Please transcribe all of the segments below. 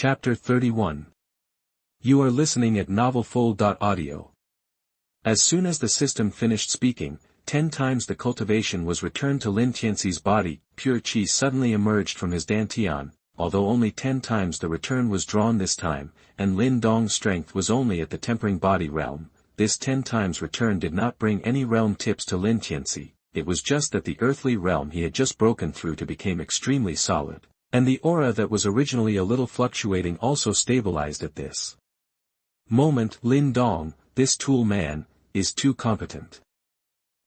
Chapter 31. You are listening at novelfull.audio. As soon as the system finished speaking, 10 times the cultivation was returned to Lin Tianci's body. Pure qi suddenly emerged from his dantian, although only 10 times the return was drawn this time, and Lin Dong's strength was only at the tempering body realm. This 10 times return did not bring any realm tips to Lin Tianci, it was just that the earthly realm he had just broken through to became extremely solid. And the aura that was originally a little fluctuating also stabilized at this moment. Lin Dong, this tool man, is too competent.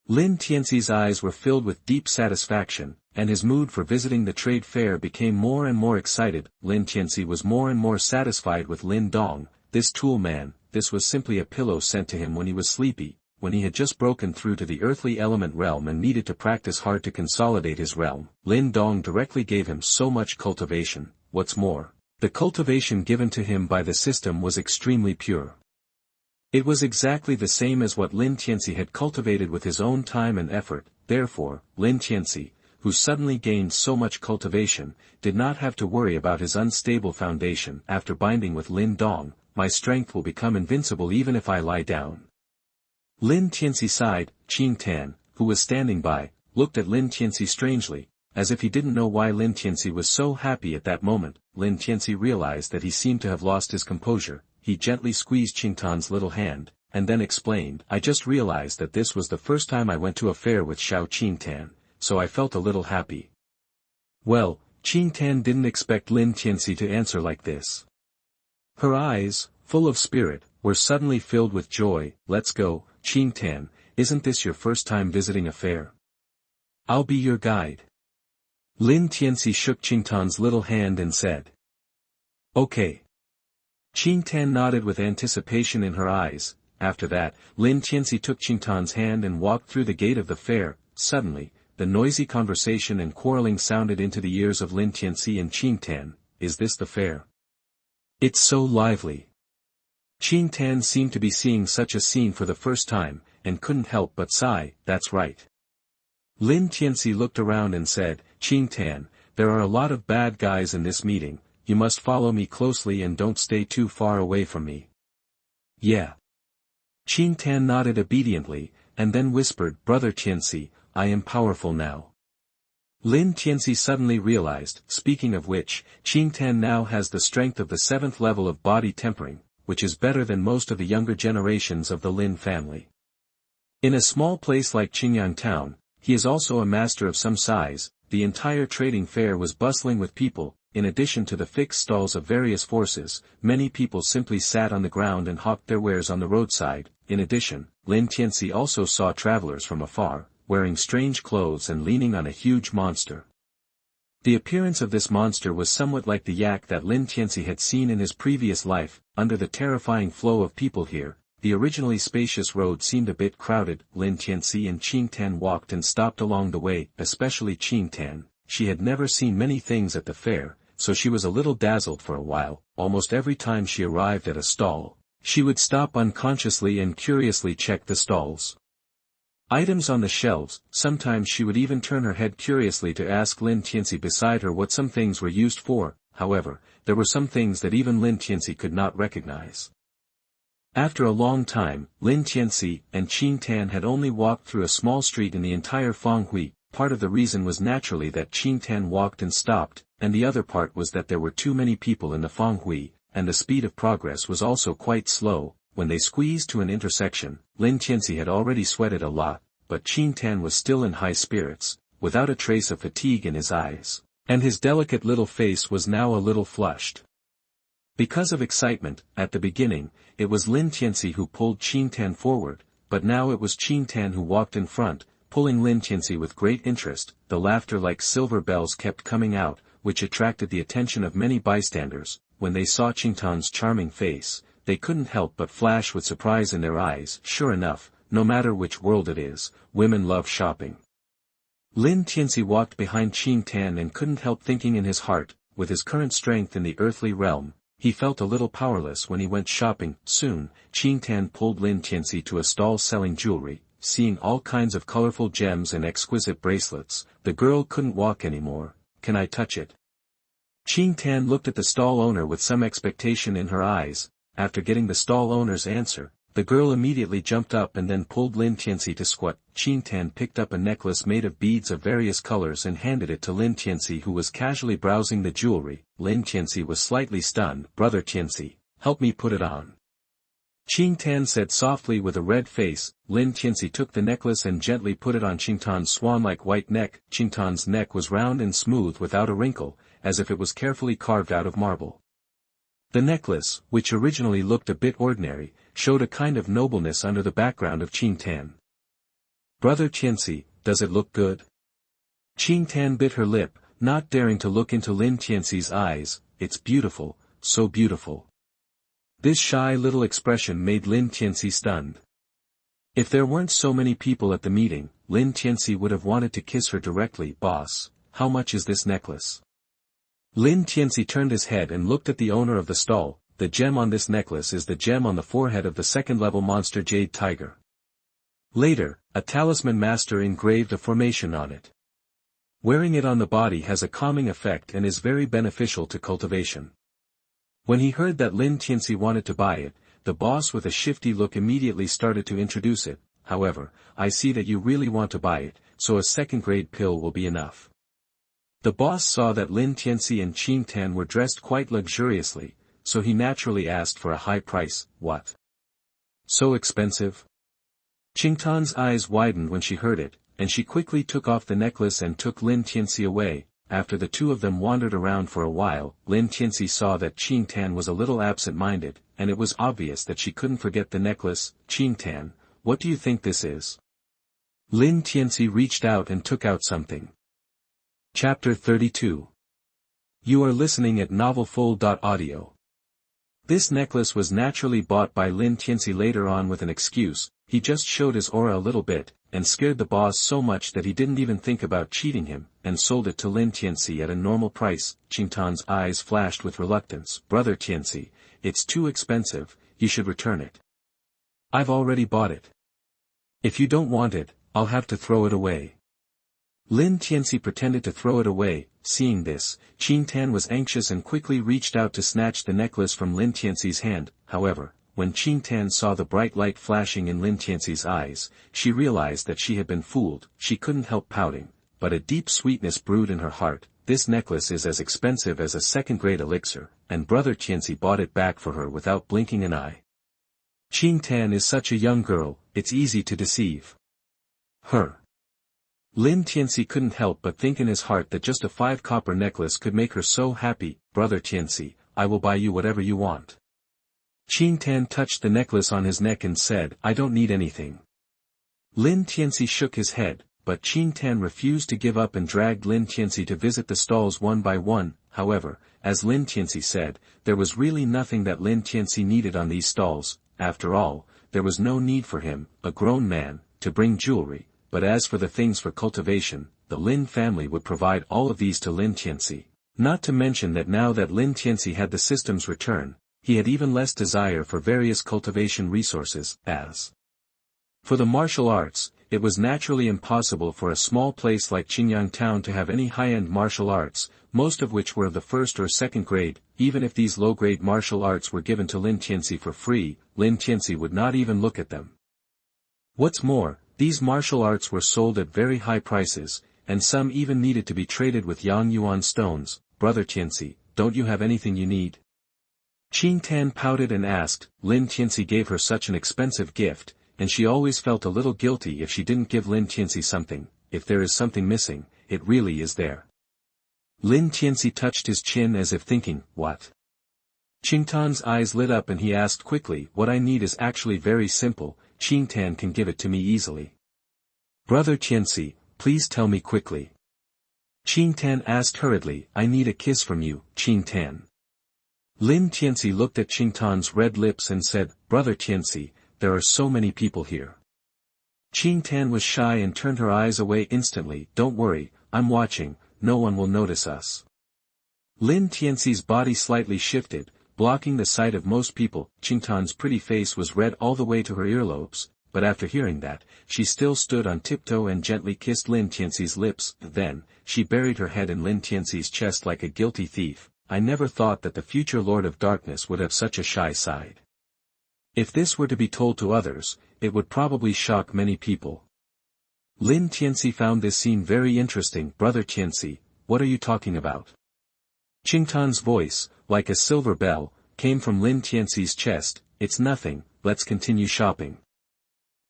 Lin Tianci's eyes were filled with deep satisfaction, and his mood for visiting the trade fair became more and more excited. Lin Tianci was more and more satisfied with Lin Dong, this tool man. This was simply a pillow sent to him when he was sleepy, when he had just broken through to the earthly element realm and needed to practice hard to consolidate his realm. Lin Dong directly gave him so much cultivation. What's more, the cultivation given to him by the system was extremely pure. It was exactly the same as what Lin Tianci had cultivated with his own time and effort. Therefore, Lin Tianci, who suddenly gained so much cultivation, did not have to worry about his unstable foundation. After binding with Lin Dong, my strength will become invincible even if I lie down. Lin Tianci sighed. Qing Tan, who was standing by, looked at Lin Tianci strangely, as if he didn't know why Lin Tianci was so happy at that moment. Lin Tianci realized that he seemed to have lost his composure. He gently squeezed Qing Tan's little hand, and then explained, I just realized that this was the first time I went to a fair with Xiao Qing Tan, so I felt a little happy. Well, Qing Tan didn't expect Lin Tianci to answer like this. Her eyes, full of spirit, were suddenly filled with joy. Let's go, Qing Tan, isn't this your first time visiting a fair? I'll be your guide. Lin Tianci shook Qing Tan's little hand and said. Okay. Qing Tan nodded with anticipation in her eyes. After that, Lin Tianci took Qing Tan's hand and walked through the gate of the fair. Suddenly, the noisy conversation and quarreling sounded into the ears of Lin Tianci and Qing Tan. Is this the fair? It's so lively. Qing Tan seemed to be seeing such a scene for the first time, and couldn't help but sigh. That's right. Lin Tianci looked around and said, Qing Tan, there are a lot of bad guys in this meeting, you must follow me closely and don't stay too far away from me. Yeah. Qing Tan nodded obediently, and then whispered, Brother Tianci, I am powerful now. Lin Tianci suddenly realized, speaking of which, Qing Tan now has the strength of the 7th level of body tempering, which is better than most of the younger generations of the Lin family. In a small place like Qingyang town, he is also a master of some size. The entire trading fair was bustling with people. In addition to the fixed stalls of various forces, many people simply sat on the ground and hawked their wares on the roadside. In addition, Lin Tianci also saw travelers from afar, wearing strange clothes and leaning on a huge monster. The appearance of this monster was somewhat like the yak that Lin Tianci had seen in his previous life. Under the terrifying flow of people here, the originally spacious road seemed a bit crowded. Lin Tianci and Qing Tan walked and stopped along the way, especially Qing Tan. She had never seen many things at the fair, so she was a little dazzled for a while. Almost every time she arrived at a stall, she would stop unconsciously and curiously check the stalls. Items on the shelves. Sometimes she would even turn her head curiously to ask Lin Tianci beside her what some things were used for. However, there were some things that even Lin Tianci could not recognize. After a long time, Lin Tianci and Qing Tan had only walked through a small street in the entire Fenghui. Part of the reason was naturally that Qing Tan walked and stopped, and the other part was that there were too many people in the Fenghui, and the speed of progress was also quite slow. When they squeezed to an intersection, Lin Tianci had already sweated a lot, but Qing Tan was still in high spirits, without a trace of fatigue in his eyes, and his delicate little face was now a little flushed. Because of excitement, at the beginning, it was Lin Tianci who pulled Qing Tan forward, but now it was Qing Tan who walked in front, pulling Lin Tianci with great interest. The laughter like silver bells kept coming out, which attracted the attention of many bystanders. When they saw Qing Tan's charming face, they couldn't help but flash with surprise in their eyes. Sure enough, no matter which world it is, women love shopping. Lin Tianci walked behind Qing Tan and couldn't help thinking in his heart, with his current strength in the earthly realm, he felt a little powerless when he went shopping. Soon, Qing Tan pulled Lin Tianci to a stall selling jewelry. Seeing all kinds of colorful gems and exquisite bracelets, the girl couldn't walk anymore. Can I touch it? Qing Tan looked at the stall owner with some expectation in her eyes. After getting the stall owner's answer, the girl immediately jumped up and then pulled Lin Tianci to squat. Qing Tan picked up a necklace made of beads of various colors and handed it to Lin Tianci, who was casually browsing the jewelry. Lin Tianci was slightly stunned. "Brother Tianci, help me put it on," Qing Tan said softly with a red face. Lin Tianci took the necklace and gently put it on Qing Tan's swan-like white neck. Qing Tan's neck was round and smooth without a wrinkle, as if it was carefully carved out of marble. The necklace, which originally looked a bit ordinary, showed a kind of nobleness under the background of Qing Tan. "Brother Tianci, does it look good?" Qing Tan bit her lip, not daring to look into Lin Tianci's eyes. "It's beautiful, so beautiful." This shy little expression made Lin Tianci stunned. If there weren't so many people at the meeting, Lin Tianci would have wanted to kiss her directly. "Boss, how much is this necklace?" Lin Tianci turned his head and looked at the owner of the stall. "The gem on this necklace is the gem on the forehead of the second-level monster Jade Tiger. Later, a talisman master engraved a formation on it. Wearing it on the body has a calming effect and is very beneficial to cultivation." When he heard that Lin Tianci wanted to buy it, the boss with a shifty look immediately started to introduce it. "However, I see that you really want to buy it, so a second-grade pill will be enough." The boss saw that Lin Tianci and Qing Tan were dressed quite luxuriously, so he naturally asked for a high price. "What? So expensive?" Qing Tan's eyes widened when she heard it, and she quickly took off the necklace and took Lin Tianci away. After the two of them wandered around for a while, Lin Tianci saw that Qing Tan was a little absent-minded, and it was obvious that she couldn't forget the necklace. "Qing Tan, what do you think this is?" Lin Tianci reached out and took out something. Chapter 32. You are listening at novelfull.audio. This necklace was naturally bought by Lin Tianci later on with an excuse. He just showed his aura a little bit, and scared the boss so much that he didn't even think about cheating him, and sold it to Lin Tianci at a normal price. Qing Tan's eyes flashed with reluctance. "Brother Tianci, it's too expensive, you should return it." "I've already bought it. If you don't want it, I'll have to throw it away." Lin Tianci pretended to throw it away. Seeing this, Qing Tan was anxious and quickly reached out to snatch the necklace from Lin Tianci's hand. However, when Qing Tan saw the bright light flashing in Lin Tianci's eyes, she realized that she had been fooled. She couldn't help pouting, but a deep sweetness brewed in her heart. "This necklace is as expensive as a second-grade elixir, and Brother Tianci bought it back for her without blinking an eye. Qing Tan is such a young girl, it's easy to deceive her." Lin Tianci couldn't help but think in his heart that just a 5 copper necklace could make her so happy. "Brother Tianci, I will buy you whatever you want." Qing Tan touched the necklace on his neck and said, "I don't need anything." Lin Tianci shook his head, but Qing Tan refused to give up and dragged Lin Tianci to visit the stalls one by one. However, as Lin Tianci said, there was really nothing that Lin Tianci needed on these stalls. After all, there was no need for him, a grown man, to bring jewelry. But as for the things for cultivation, the Lin family would provide all of these to Lin Tianci. Not to mention that now that Lin Tianci had the system's return, he had even less desire for various cultivation resources. As for the martial arts, it was naturally impossible for a small place like Qingyang Town to have any high-end martial arts, most of which were of the first or second grade. Even if these low-grade martial arts were given to Lin Tianci for free, Lin Tianci would not even look at them. What's more, these martial arts were sold at very high prices, and some even needed to be traded with Yang Yuan stones. "Brother Tianci, don't you have anything you need?" Qing Tan pouted and asked. Lin Tianci gave her such an expensive gift, and she always felt a little guilty if she didn't give Lin Tianci something. If there is something missing, it really is there. Lin Tianci touched his chin as if thinking, "What?" Qing Tan's eyes lit up and he asked quickly, "What I need is actually very simple. Qing Tan can give it to me easily." "Brother Tianci, please tell me quickly." Qing Tan asked hurriedly. "I need a kiss from you, Qing Tan." Lin Tianci looked at Qing Tan's red lips and said, "Brother Tianci, there are so many people here." Qing Tan was shy and turned her eyes away instantly. "Don't worry, I'm watching, no one will notice us." Lin Tianci's body slightly shifted, blocking the sight of most people. Qing Tan's pretty face was red all the way to her earlobes, but after hearing that, she still stood on tiptoe and gently kissed Lin Tianci's lips. Then, she buried her head in Lin Tianci's chest like a guilty thief. I never thought that the future Lord of Darkness would have such a shy side. If this were to be told to others, it would probably shock many people. Lin Tianci found this scene very interesting. Brother Tianci, what are you talking about? Qingtan's voice, like a silver bell, came from Lin Tianci's chest. It's nothing, let's continue shopping.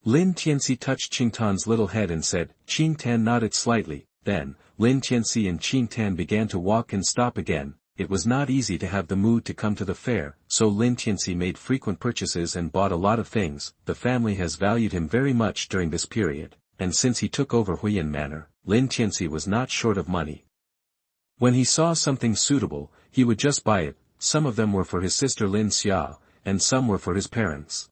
Lin Tianci touched Qingtan's little head and said. Qingtan nodded slightly. Then, Lin Tianci and Qingtan began to walk and stop again. It was not easy to have the mood to come to the fair, so Lin Tianci made frequent purchases and bought a lot of things. The family has valued him very much during this period, and since he took over Huiyan Manor, Lin Tianci was not short of money. When he saw something suitable, he would just buy it. Some of them were for his sister Lin Xia, and some were for his parents.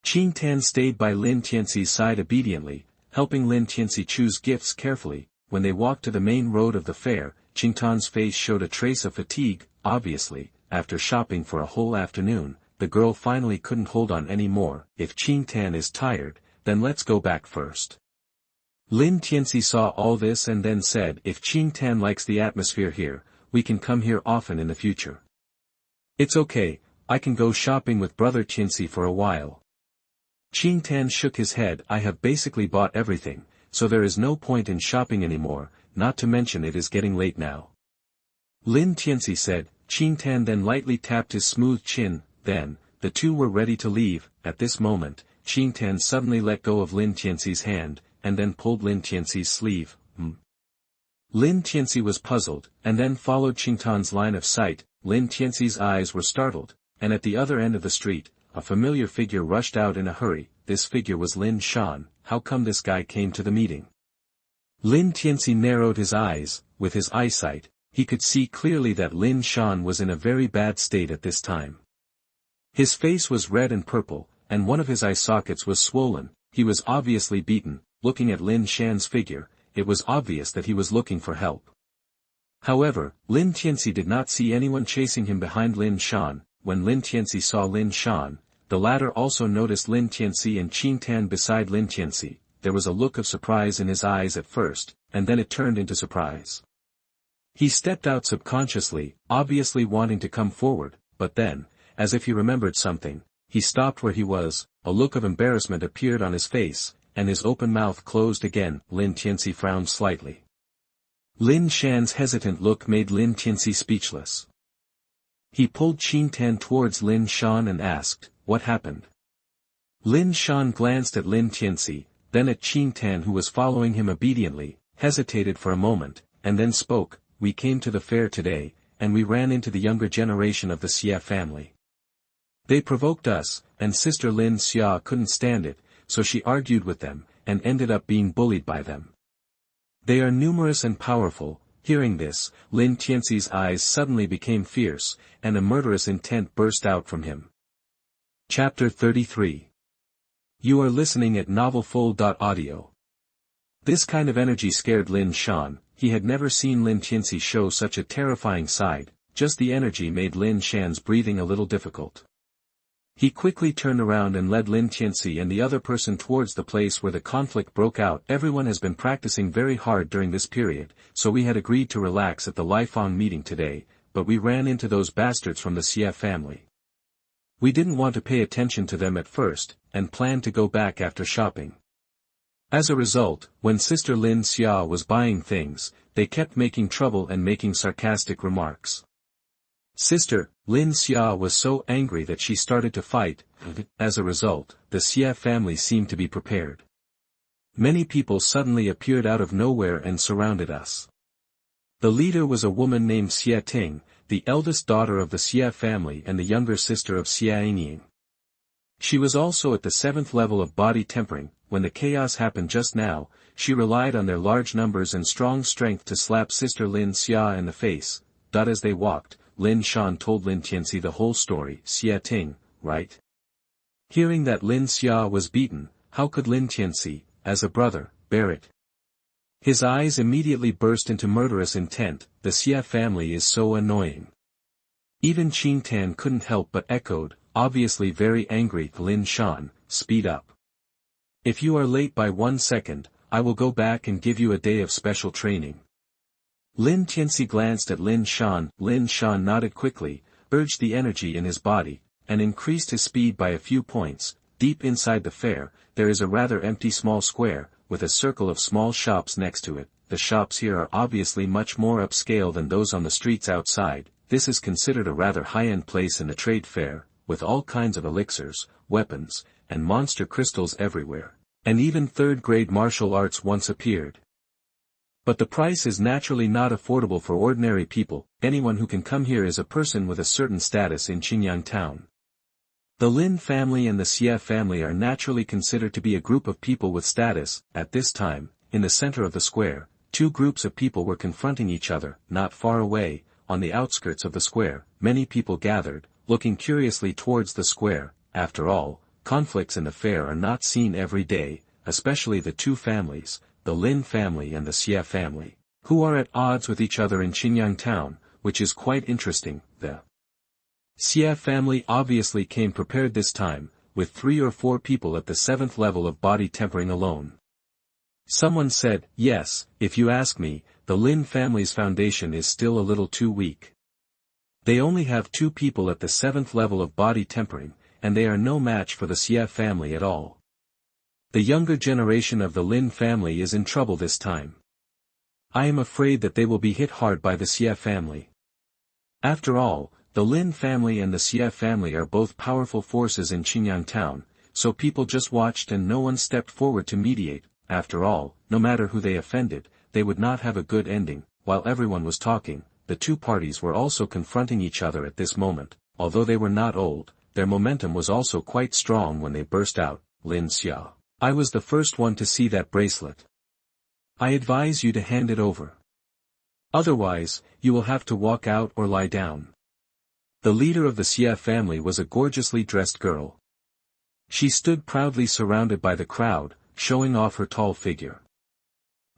Qingtan stayed by Lin Tianci's side obediently, helping Lin Tianci choose gifts carefully. When they walked to the main road of the fair, Qingtan's face showed a trace of fatigue. Obviously, after shopping for a whole afternoon, the girl finally couldn't hold on any more. If Qingtan is tired, then let's go back first. Lin Tianci saw all this and then said, if Qingtan likes the atmosphere here, we can come here often in the future. It's okay, I can go shopping with Brother Tianci for a while. Qingtan shook his head. I have basically bought everything, so there is no point in shopping anymore, not to mention it is getting late now. Lin Tianci said. Qingtan then lightly tapped his smooth chin. Then, the two were ready to leave. At this moment, Qingtan suddenly let go of Lin Tianci's hand, and then pulled Lin Tianci's sleeve. Lin Tianci was puzzled, and then followed Qingtan's line of sight. Lin Tianci's eyes were startled, and at the other end of the street, a familiar figure rushed out in a hurry. This figure was Lin Shan. How come this guy came to the meeting? Lin Tianci narrowed his eyes. With his eyesight, he could see clearly that Lin Shan was in a very bad state at this time. His face was red and purple, and one of his eye sockets was swollen. He was obviously beaten. Looking at Lin Shan's figure, it was obvious that he was looking for help. However, Lin Tianci did not see anyone chasing him behind Lin Shan. When Lin Tianci saw Lin Shan, the latter also noticed Lin Tianci and Qingtan beside Lin Tianci. There was a look of surprise in his eyes at first, and then it turned into surprise. He stepped out subconsciously, obviously wanting to come forward, but then, as if he remembered something, he stopped where he was. A look of embarrassment appeared on his face, and his open mouth closed again. Lin Tianci frowned slightly. Lin Shan's hesitant look made Lin Tianci speechless. He pulled Qingtan towards Lin Shan and asked, what happened? Lin Shan glanced at Lin Tianci, then at Qingtan who was following him obediently, hesitated for a moment, and then spoke. We came to the fair today, and we ran into the younger generation of the Xia family. They provoked us, and Sister Lin Xia couldn't stand it, so she argued with them, and ended up being bullied by them. They are numerous and powerful. Hearing this, Lin Tianci's eyes suddenly became fierce, and a murderous intent burst out from him. Chapter 33. You are listening at novelfull.audio. This kind of energy scared Lin Shan. He had never seen Lin Tianci show such a terrifying side. Just the energy made Lin Shan's breathing a little difficult. He quickly turned around and led Lin Tianci and the other person towards the place where the conflict broke out. Everyone has been practicing very hard during this period, so we had agreed to relax at the Lifeng meeting today, but we ran into those bastards from the Xia family. We didn't want to pay attention to them at first, and planned to go back after shopping. As a result, when Sister Lin Xia was buying things, they kept making trouble and making sarcastic remarks. Sister Lin Xia was so angry that she started to fight. As a result, the Xia family seemed to be prepared. Many people suddenly appeared out of nowhere and surrounded us. The leader was a woman named Xia Ting, the eldest daughter of the Xia family and the younger sister of Xia Yingying. She was also at the 7th level of body tempering. When the chaos happened just now, she relied on their large numbers and strong strength to slap Sister Lin Xia in the face. As they walked, Lin Shan told Lin Tianci the whole story. Xia Ting, right? Hearing that Lin Xia was beaten, how could Lin Tianci, as a brother, bear it? His eyes immediately burst into murderous intent. The Xia family is so annoying. Even Qingtan couldn't help but echoed, obviously very angry. Lin Shan, speed up. If you are late by 1 second, I will go back and give you a day of special training. Lin Tianci glanced at Lin Shan. Lin Shan nodded quickly, urged the energy in his body, and increased his speed by a few points. Deep inside the fair, there is a rather empty small square, with a circle of small shops next to it. The shops here are obviously much more upscale than those on the streets outside. This is considered a rather high-end place in a trade fair, with all kinds of elixirs, weapons, and monster crystals everywhere. And even third-grade martial arts once appeared. But the price is naturally not affordable for ordinary people. Anyone who can come here is a person with a certain status in Qinyang town. The Lin family and the Xie family are naturally considered to be a group of people with status. At this time, in the center of the square, two groups of people were confronting each other. Not far away, on the outskirts of the square, many people gathered, looking curiously towards the square. After all, conflicts in the fair are not seen every day, especially the two families, the Lin family and the Xie family, who are at odds with each other in Qinyang town, which is quite interesting. The Xie family obviously came prepared this time, with 3 or 4 people at the 7th level of body tempering alone. Someone said, yes, if you ask me, the Lin family's foundation is still a little too weak. They only have 2 people at the 7th level of body tempering, and they are no match for the Xie family at all. The younger generation of the Lin family is in trouble this time. I am afraid that they will be hit hard by the Xie family. After all, the Lin family and the Xie family are both powerful forces in Qinyang town, so people just watched and no one stepped forward to mediate. After all, no matter who they offended, they would not have a good ending. While everyone was talking, the two parties were also confronting each other at this moment. Although they were not old, their momentum was also quite strong when they burst out. Lin Xia, I was the first one to see that bracelet. I advise you to hand it over. Otherwise, you will have to walk out or lie down. The leader of the Xie family was a gorgeously dressed girl. She stood proudly surrounded by the crowd, showing off her tall figure.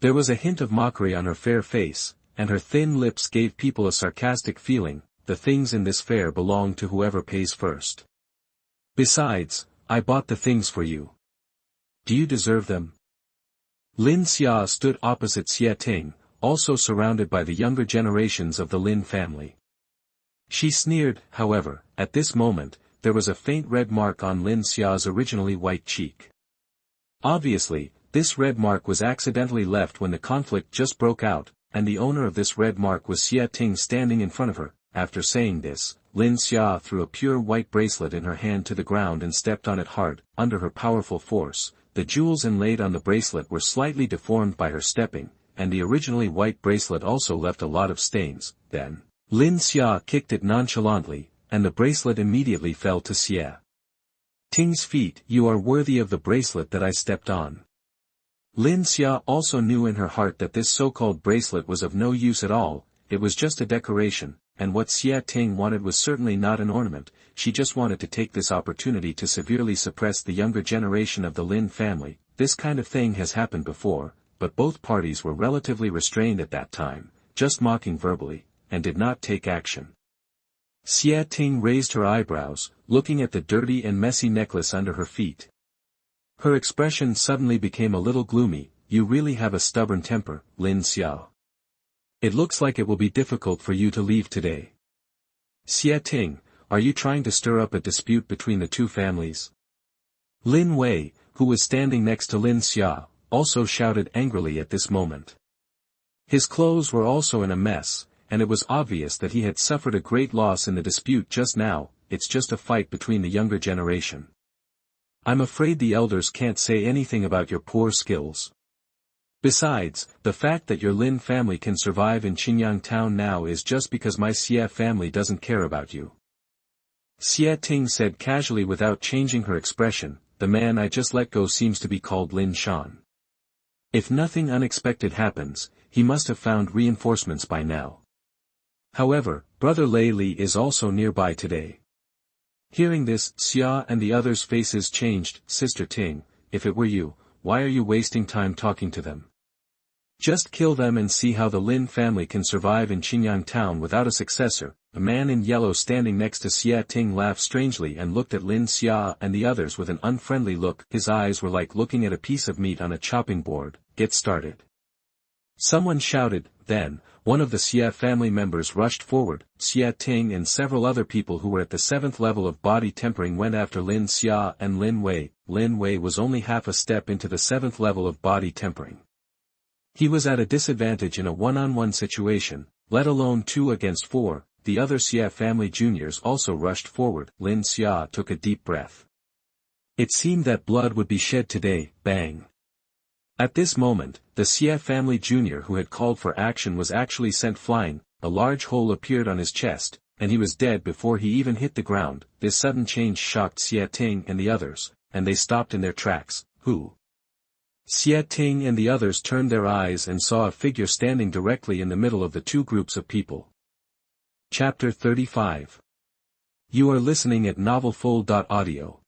There was a hint of mockery on her fair face, and her thin lips gave people a sarcastic feeling. The things in this fair belong to whoever pays first. Besides, I bought the things for you. Do you deserve them? Lin Xia stood opposite Xie Ting, also surrounded by the younger generations of the Lin family. She sneered. However, at this moment, there was a faint red mark on Lin Xia's originally white cheek. Obviously, this red mark was accidentally left when the conflict just broke out, and the owner of this red mark was Xie Ting standing in front of her. After saying this, Lin Xia threw a pure white bracelet in her hand to the ground and stepped on it hard. Under her powerful force, the jewels inlaid on the bracelet were slightly deformed by her stepping, and the originally white bracelet also left a lot of stains. Then, Lin Xia kicked it nonchalantly, and the bracelet immediately fell to Xie Ting's feet. You are worthy of the bracelet that I stepped on. Lin Xia also knew in her heart that this so-called bracelet was of no use at all. It was just a decoration, and what Xie Ting wanted was certainly not an ornament. She just wanted to take this opportunity to severely suppress the younger generation of the Lin family. This kind of thing has happened before, but both parties were relatively restrained at that time, just mocking verbally, and did not take action. Xie Ting raised her eyebrows, looking at the dirty and messy necklace under her feet. Her expression suddenly became a little gloomy. You really have a stubborn temper, Lin Xia. It looks like it will be difficult for you to leave today. Xie Ting, are you trying to stir up a dispute between the two families? Lin Wei, who was standing next to Lin Xia, also shouted angrily at this moment. His clothes were also in a mess, and it was obvious that he had suffered a great loss in the dispute just now. It's just a fight between the younger generation. I'm afraid the elders can't say anything about your poor skills. Besides, the fact that your Lin family can survive in Qinyang town now is just because my Xie family doesn't care about you. Xie Ting said casually without changing her expression. The man I just let go seems to be called Lin Shan. If nothing unexpected happens, he must have found reinforcements by now. However, Brother Lei Li is also nearby today. Hearing this, Xia and the others' faces changed. Sister Ting, if it were you, why are you wasting time talking to them? Just kill them and see how the Lin family can survive in Qinyang town without a successor. A man in yellow standing next to Xie Ting laughed strangely and looked at Lin Xia and the others with an unfriendly look. His eyes were like looking at a piece of meat on a chopping board. Get started. Someone shouted. Then, one of the Xia family members rushed forward. Xia Ting and several other people who were at the 7th level of body tempering went after Lin Xia and Lin Wei. Lin Wei was only half a step into the 7th level of body tempering. He was at a disadvantage in a one-on-one situation, let alone 2 against 4. The other Xia family juniors also rushed forward. Lin Xia took a deep breath. It seemed that blood would be shed today. Bang. At this moment, the Xia family junior who had called for action was actually sent flying. A large hole appeared on his chest, and he was dead before he even hit the ground. This sudden change shocked Xia Ting and the others, and they stopped in their tracks. Who? Xia Ting and the others turned their eyes and saw a figure standing directly in the middle of the two groups of people. Chapter 35. You are listening at novelfull.audio.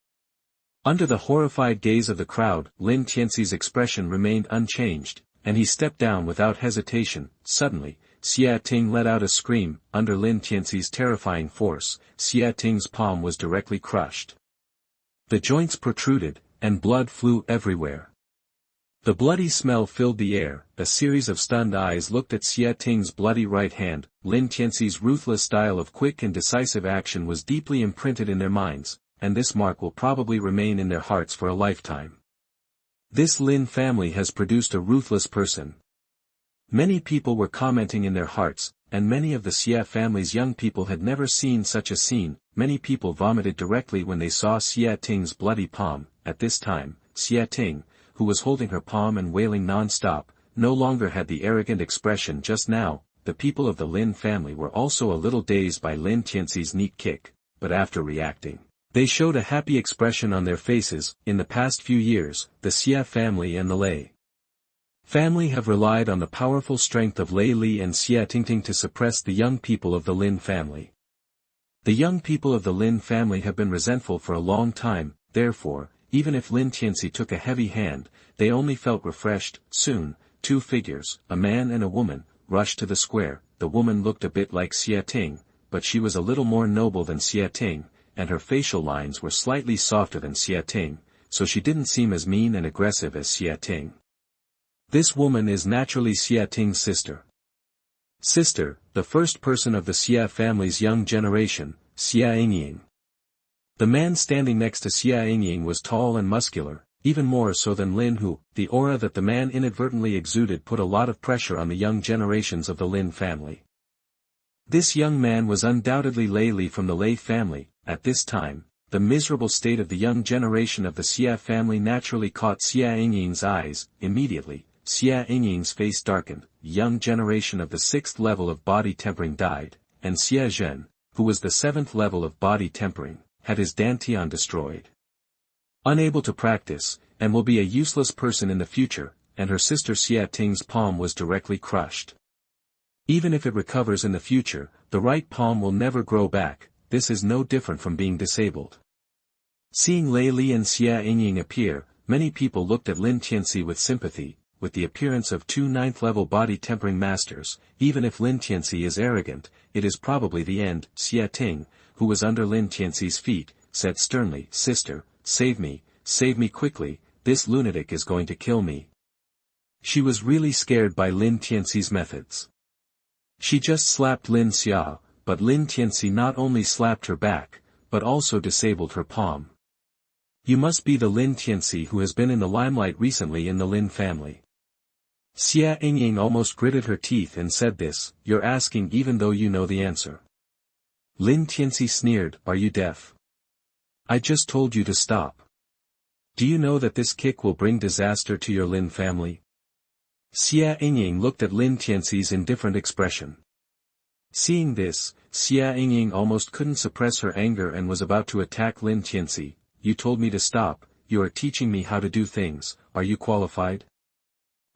Under the horrified gaze of the crowd, Lin Tianci's expression remained unchanged, and he stepped down without hesitation. Suddenly, Xia Ting let out a scream. Under Lin Tianci's terrifying force, Xia Ting's palm was directly crushed. The joints protruded, and blood flew everywhere. The bloody smell filled the air. A series of stunned eyes looked at Xia Ting's bloody right hand. Lin Tianci's ruthless style of quick and decisive action was deeply imprinted in their minds, and this mark will probably remain in their hearts for a lifetime. This Lin family has produced a ruthless person. Many people were commenting in their hearts, and many of the Xia family's young people had never seen such a scene. Many people vomited directly when they saw Xia Ting's bloody palm. At this time, Xia Ting, who was holding her palm and wailing non-stop, no longer had the arrogant expression just now. The people of the Lin family were also a little dazed by Lin Tianci's neat kick, but after reacting, they showed a happy expression on their faces. In the past few years, the Xia family and the Lei family have relied on the powerful strength of Lei Li and Xia Tingting to suppress the young people of the Lin family. The young people of the Lin family have been resentful for a long time, therefore, even if Lin Tianci took a heavy hand, they only felt refreshed. Soon, 2 figures, a man and a woman, rushed to the square. The woman looked a bit like Xia Ting, but she was a little more noble than Xia Ting, and her facial lines were slightly softer than Xia Ting, so she didn't seem as mean and aggressive as Xia Ting. This woman is naturally Xia Ting's sister. Sister, the first person of the Xia family's young generation, Xia Yingying. The man standing next to Xia Yingying was tall and muscular, even more so than Lin Hu. The aura that the man inadvertently exuded put a lot of pressure on the young generations of the Lin family. This young man was undoubtedly Lei Li from the Lei family. At this time, the miserable state of the young generation of the Xia family naturally caught Xia Yingying's eyes. Immediately, Xia Yingying's face darkened. The young generation of the 6th level of body tempering died, and Xia Zhen, who was the 7th level of body tempering, had his dantian destroyed. Unable to practice, and will be a useless person in the future, and her sister Xia Ting's palm was directly crushed. Even if it recovers in the future, the right palm will never grow back. This is no different from being disabled. Seeing Lei Li and Xia Yingying appear, many people looked at Lin Tianci with sympathy. With the appearance of 2 9th-level body tempering masters, even if Lin Tianci is arrogant, it is probably the end. Xia Ting, who was under Lin Tianci's feet, said sternly, "Sister, save me quickly, this lunatic is going to kill me." She was really scared by Lin Tianci's methods. She just slapped Lin Xia, but Lin Tianci not only slapped her back, but also disabled her palm. You must be the Lin Tianci who has been in the limelight recently in the Lin family. Xia Yingying almost gritted her teeth and said this, "You're asking even though you know the answer." Lin Tianci sneered, "Are you deaf? I just told you to stop. Do you know that this kick will bring disaster to your Lin family?" Xia Yingying looked at Lin Tianci's indifferent expression. Seeing this, Xia Yingying almost couldn't suppress her anger and was about to attack Lin Tianci. "You told me to stop, you are teaching me how to do things, are you qualified?"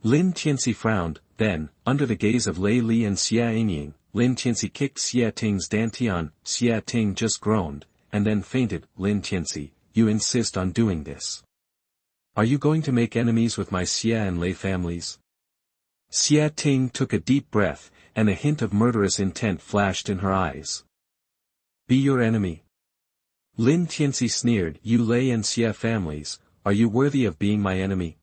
Lin Tianci frowned. Then, under the gaze of Lei Li and Xia Yingying, Lin Tianci kicked Xia Ting's dantian. Xia Ting just groaned, and then fainted. "Lin Tianci, you insist on doing this. Are you going to make enemies with my Xia and Lei families?" Xia Ting took a deep breath, and a hint of murderous intent flashed in her eyes. "Be your enemy?" Lin Tianci sneered. "You Lei and Xia families, are you worthy of being my enemy?"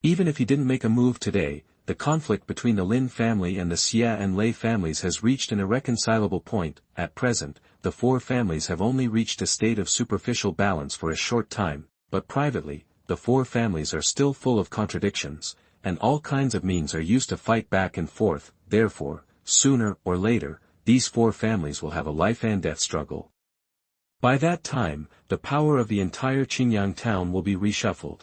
Even if he didn't make a move today, the conflict between the Lin family and the Xia and Lei families has reached an irreconcilable point. At present, the four families have only reached a state of superficial balance for a short time, but privately, the four families are still full of contradictions, and all kinds of means are used to fight back and forth. Therefore, sooner or later, these four families will have a life and death struggle. By that time, the power of the entire Qingyang town will be reshuffled.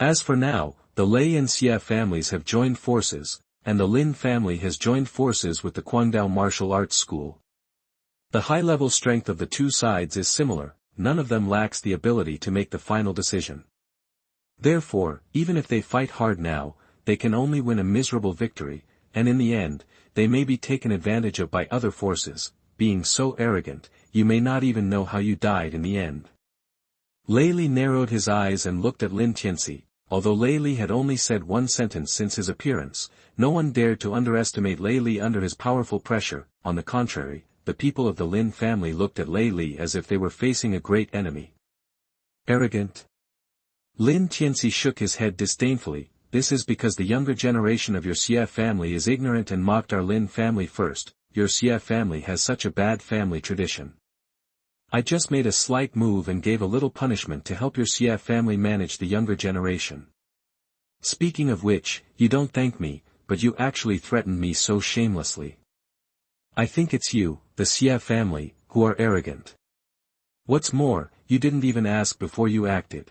As for now, the Lei and Xia families have joined forces, and the Lin family has joined forces with the Guangdao Martial Arts School. The high-level strength of the two sides is similar, none of them lacks the ability to make the final decision. Therefore, even if they fight hard now, they can only win a miserable victory, and in the end, they may be taken advantage of by other forces. Being so arrogant, you may not even know how you died in the end. Lei Li narrowed his eyes and looked at Lin Tianci. Although Lei Li had only said one sentence since his appearance, no one dared to underestimate Lei Li under his powerful pressure. On the contrary, the people of the Lin family looked at Lei Li as if they were facing a great enemy. Arrogant? Lin Tianci shook his head disdainfully. This is because the younger generation of your Xia family is ignorant and mocked our Lin family first. Your Xia family has such a bad family tradition. I just made a slight move and gave a little punishment to help your Xia family manage the younger generation. Speaking of which, you don't thank me, but you actually threatened me so shamelessly. I think it's you, the Xia family, who are arrogant. What's more, you didn't even ask before you acted.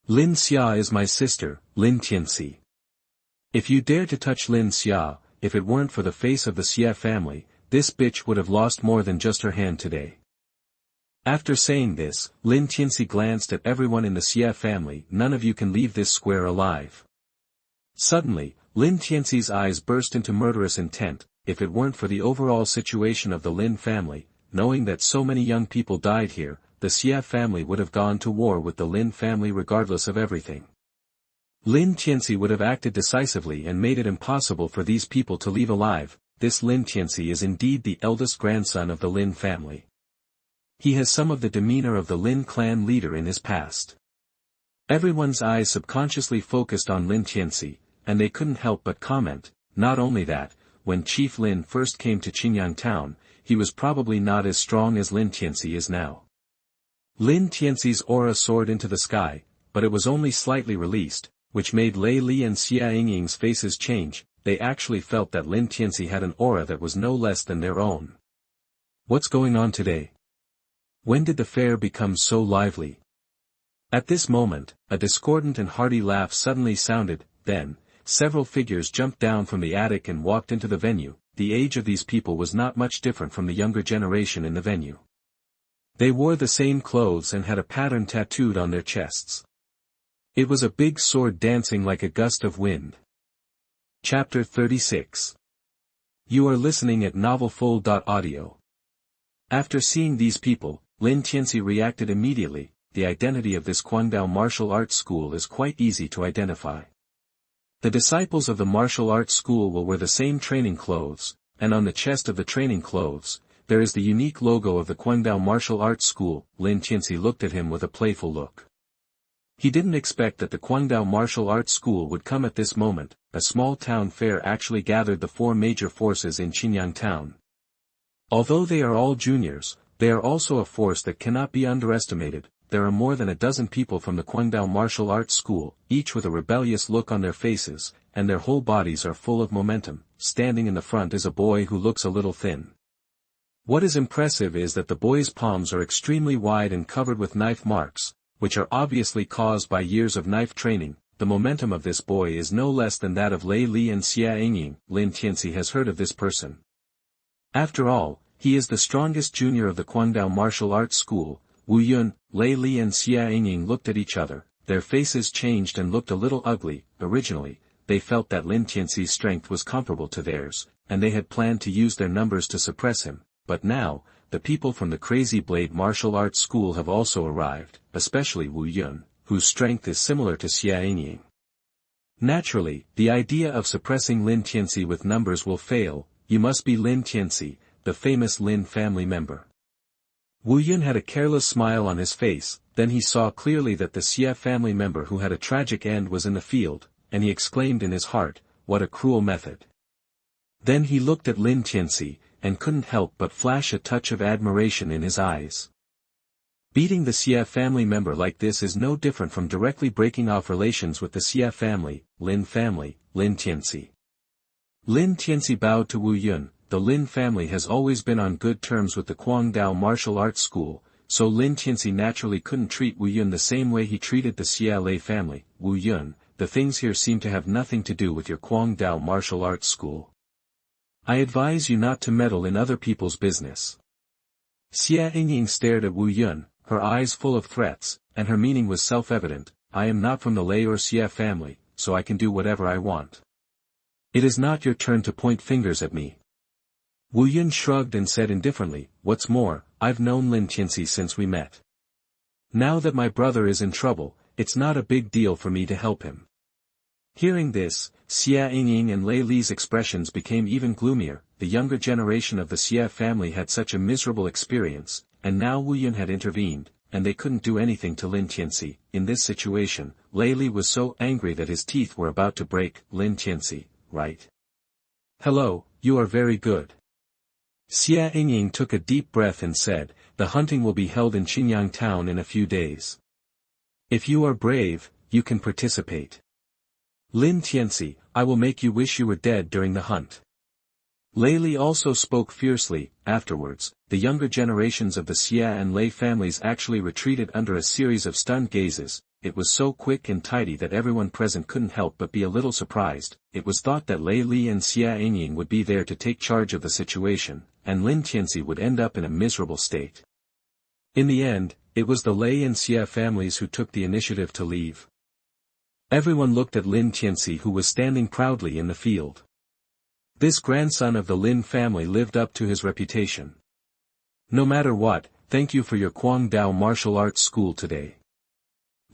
Lin Xia is my sister, Lin Tianci. If you dare to touch Lin Xia, if it weren't for the face of the Xia family, this bitch would have lost more than just her hand today. After saying this, Lin Tianci glanced at everyone in the Xia family. None of you can leave this square alive. Suddenly, Lin Tianci's eyes burst into murderous intent. If it weren't for the overall situation of the Lin family, knowing that so many young people died here, the Xia family would have gone to war with the Lin family regardless of everything. Lin Tianci would have acted decisively and made it impossible for these people to leave alive. This Lin Tianci is indeed the eldest grandson of the Lin family. He has some of the demeanor of the Lin clan leader in his past. Everyone's eyes subconsciously focused on Lin Tianci, and they couldn't help but comment. Not only that, when Chief Lin first came to Qingyang town, he was probably not as strong as Lin Tianci is now. Lin Tianci's aura soared into the sky, but it was only slightly released, which made Lei Li and Xia Yingying's faces change. They actually felt that Lin Tianci had an aura that was no less than their own. What's going on today? When did the fair become so lively? At this moment, a discordant and hearty laugh suddenly sounded. Then, several figures jumped down from the attic and walked into the venue. The age of these people was not much different from the younger generation in the venue. They wore the same clothes and had a pattern tattooed on their chests. It was a big sword dancing like a gust of wind. Chapter 36. You are listening at novelfull.audio. After seeing these people, Lin Tianci reacted immediately. The identity of this Guangdao martial arts school is quite easy to identify. The disciples of the martial arts school will wear the same training clothes, and on the chest of the training clothes, there is the unique logo of the Guangdao martial arts school. Lin Tianci looked at him with a playful look. He didn't expect that the Guangdao martial arts school would come at this moment. A small town fair actually gathered the four major forces in Qingyang town. Although they are all juniors, they are also a force that cannot be underestimated. There are more than a dozen people from the Guangdao martial arts school, each with a rebellious look on their faces, and their whole bodies are full of momentum. Standing in the front is a boy who looks a little thin. What is impressive is that the boy's palms are extremely wide and covered with knife marks, which are obviously caused by years of knife training. The momentum of this boy is no less than that of Lei Li and Xia Yingying. Lin Tianci has heard of this person. After all, he is the strongest junior of the Guangdao martial arts school. Wu Yun, Lei Li and Xia Yingying looked at each other. Their faces changed and looked a little ugly. Originally, they felt that Lin Tianci's strength was comparable to theirs, and they had planned to use their numbers to suppress him. But now, the people from the Crazy Blade martial arts school have also arrived, especially Wu Yun, whose strength is similar to Xia Yingying. Naturally, the idea of suppressing Lin Tianci with numbers will fail. You must be Lin Tianci, the famous Lin family member. Wu Yun had a careless smile on his face. Then he saw clearly that the Xia family member who had a tragic end was in the field, and he exclaimed in his heart, what a cruel method. Then he looked at Lin Tianci, and couldn't help but flash a touch of admiration in his eyes. Beating the Xia family member like this is no different from directly breaking off relations with the Xia family, Lin Tianci. Lin Tianci bowed to Wu Yun. The Lin family has always been on good terms with the Guangdao martial arts school, so Lin Tianci naturally couldn't treat Wu Yun the same way he treated the Xia Lei family. Wu Yun, the things here seem to have nothing to do with your Guangdao martial arts school. I advise you not to meddle in other people's business. Xia Yingying stared at Wu Yun, her eyes full of threats, and her meaning was self-evident. I am not from the Lei or Xia family, so I can do whatever I want. It is not your turn to point fingers at me. Wu Yun shrugged and said indifferently, what's more, I've known Lin Tianci since we met. Now that my brother is in trouble, it's not a big deal for me to help him. Hearing this, Xia Yingying and Lei Li's expressions became even gloomier. The younger generation of the Xia family had such a miserable experience, and now Wu Yun had intervened, and they couldn't do anything to Lin Tianci. In this situation, Lei Li was so angry that his teeth were about to break. Lin Tianci, right? Hello, you are very good. Xia Yingying took a deep breath and said, the hunting will be held in Qinyang town in a few days. If you are brave, you can participate. Lin Tianci, I will make you wish you were dead during the hunt. Lei Li also spoke fiercely. Afterwards, the younger generations of the Xia and Lei families actually retreated under a series of stunned gazes. It was so quick and tidy that everyone present couldn't help but be a little surprised. It was thought that Lei Li and Xia Yingying would be there to take charge of the situation, and Lin Tianci would end up in a miserable state. In the end, it was the Lei and Xia families who took the initiative to leave. Everyone looked at Lin Tianci, who was standing proudly in the field. This grandson of the Lin family lived up to his reputation. No matter what, thank you for your Guangdao martial arts school today.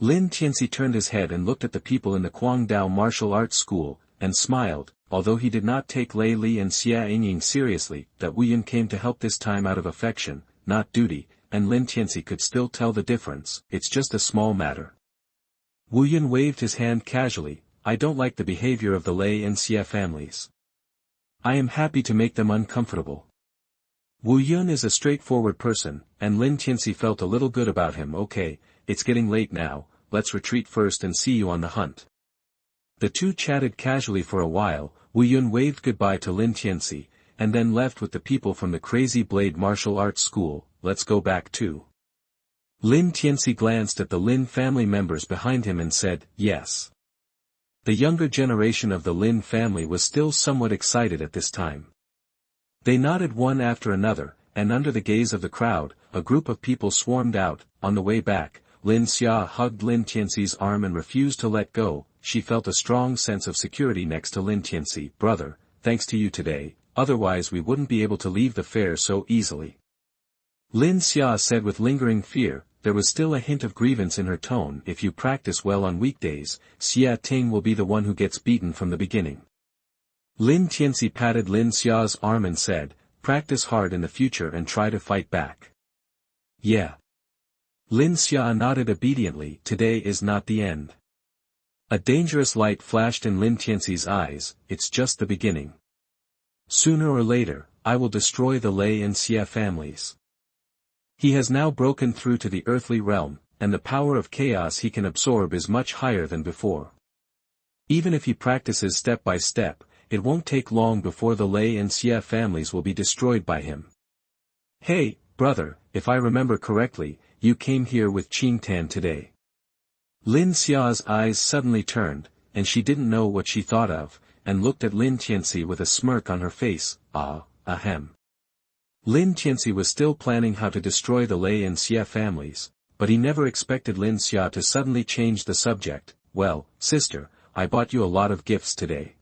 Lin Tianci turned his head and looked at the people in the Guangdao martial arts school, and smiled. Although he did not take Lei Li and Xia Yingying seriously, that Wu Yun came to help this time out of affection, not duty, and Lin Tianci could still tell the difference. It's just a small matter. Wu Yun waved his hand casually. I don't like the behavior of the Lei and Xia families. I am happy to make them uncomfortable. Wu Yun is a straightforward person, and Lin Tianci felt a little good about him. Okay, it's getting late now, let's retreat first and see you on the hunt. The two chatted casually for a while. Wu Yun waved goodbye to Lin Tianci, and then left with the people from the Crazy Blade martial arts school. Let's go back too. Lin Tianci glanced at the Lin family members behind him and said, yes. The younger generation of the Lin family was still somewhat excited at this time. They nodded one after another, and under the gaze of the crowd, a group of people swarmed out. On the way back, Lin Xia hugged Lin Tianci's arm and refused to let go. She felt a strong sense of security next to Lin Tianci. Brother, thanks to you today, otherwise we wouldn't be able to leave the fair so easily. Lin Xia said with lingering fear. There was still a hint of grievance in her tone. If you practice well on weekdays, Xia Ting will be the one who gets beaten from the beginning. Lin Tianci patted Lin Xia's arm and said, practice hard in the future and try to fight back. Yeah. Lin Xia nodded obediently. Today is not the end. A dangerous light flashed in Lin Tianci's eyes. It's just the beginning. Sooner or later, I will destroy the Lei and Xia families. He has now broken through to the earthly realm, and the power of chaos he can absorb is much higher than before. Even if he practices step by step, it won't take long before the Lei and Xia families will be destroyed by him. Hey, brother, if I remember correctly, you came here with Qingtan today. Lin Xia's eyes suddenly turned, and she didn't know what she thought of, and looked at Lin Tianci with a smirk on her face. Ahem. Lin Tianci was still planning how to destroy the Lei and Xia families, but he never expected Lin Xia to suddenly change the subject. Well, sister, I bought you a lot of gifts today.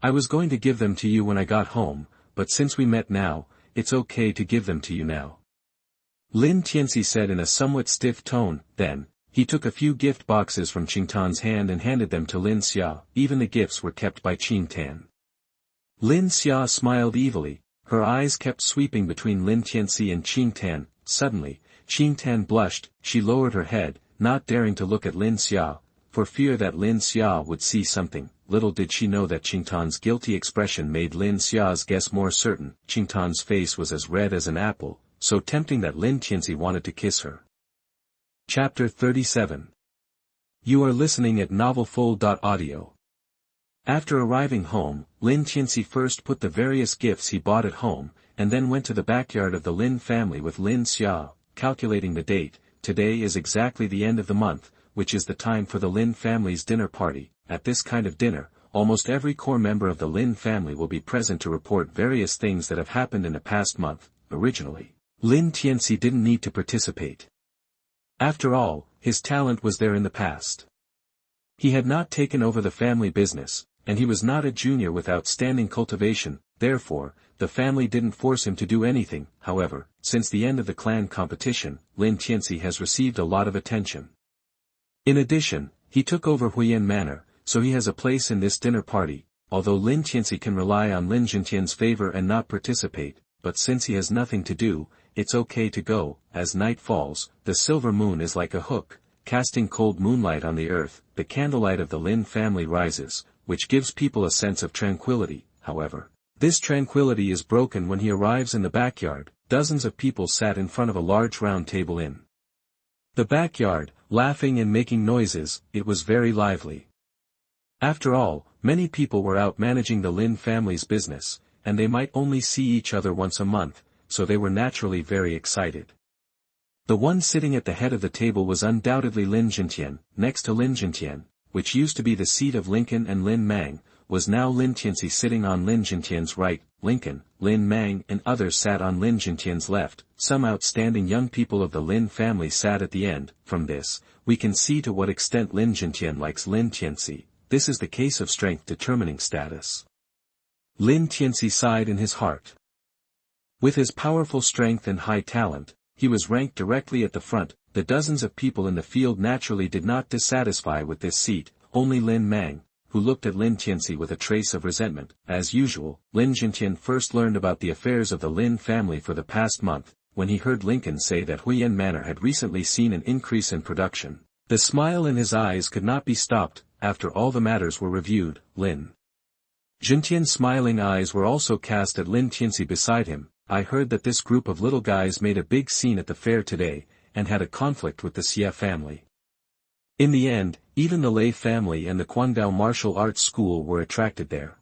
I was going to give them to you when I got home, but since we met now, it's okay to give them to you now. Lin Tianci said in a somewhat stiff tone. Then, he took a few gift boxes from Qingtan's hand and handed them to Lin Xia. Even the gifts were kept by Qingtan. Lin Xia smiled evilly. Her eyes kept sweeping between Lin Tianci and Qingtan. Suddenly, Qingtan blushed. She lowered her head, not daring to look at Lin Xia, for fear that Lin Xia would see something. little did she know that Qingtan's guilty expression made Lin Xia's guess more certain. Qingtan's face was as red as an apple, so tempting that Lin Tianci wanted to kiss her. Chapter 37. You are listening at novelfull.audio. After arriving home, Lin Tianci first put the various gifts he bought at home, and then went to the backyard of the Lin family with Lin Xia, calculating the date. Today is exactly the end of the month, which is the time for the Lin family's dinner party. At this kind of dinner, almost every core member of the Lin family will be present to report various things that have happened in the past month. Originally, Lin Tianci didn't need to participate. After all, his talent was there in the past. He had not taken over the family business, and he was not a junior with outstanding cultivation, therefore, the family didn't force him to do anything. However, since the end of the clan competition, Lin Tianci has received a lot of attention. In addition, he took over Huiyan Manor, so he has a place in this dinner party. Although Lin Tianci can rely on Lin Zhentian's favor and not participate, but since he has nothing to do, it's okay to go. As night falls, the silver moon is like a hook, casting cold moonlight on the earth. The candlelight of the Lin family rises, which gives people a sense of tranquility. However, this tranquility is broken when he arrives in the backyard. Dozens of people sat in front of a large round table in the backyard, laughing and making noises. It was very lively. After all, many people were out managing the Lin family's business, and they might only see each other once a month, so they were naturally very excited. The one sitting at the head of the table was undoubtedly Lin Zhentian. Next to Lin Zhentian, which used to be the seat of Lincoln and Lin Mang, was now Lin Tianci sitting on Lin Zhentian's right. Lincoln, Lin Mang and others sat on Lin Zhentian's left. Some outstanding young people of the Lin family sat at the end. From this, we can see to what extent Lin Zhentian likes Lin Tianci. This is the case of strength determining status. Lin Tianci sighed in his heart. With his powerful strength and high talent, he was ranked directly at the front. The dozens of people in the field naturally did not dissatisfy with this seat. Only Lin Mang, who looked at Lin Tianci with a trace of resentment. As usual, Lin Zhentian first learned about the affairs of the Lin family for the past month, when he heard Lincoln say that Huiyan Manor had recently seen an increase in production. The smile in his eyes could not be stopped. After all the matters were reviewed, Lin Zhentian's smiling eyes were also cast at Lin Tianci beside him. I heard that this group of little guys made a big scene at the fair today, and had a conflict with the Xie family. In the end, even the Lei family and the Guangdao Martial Arts School were attracted there.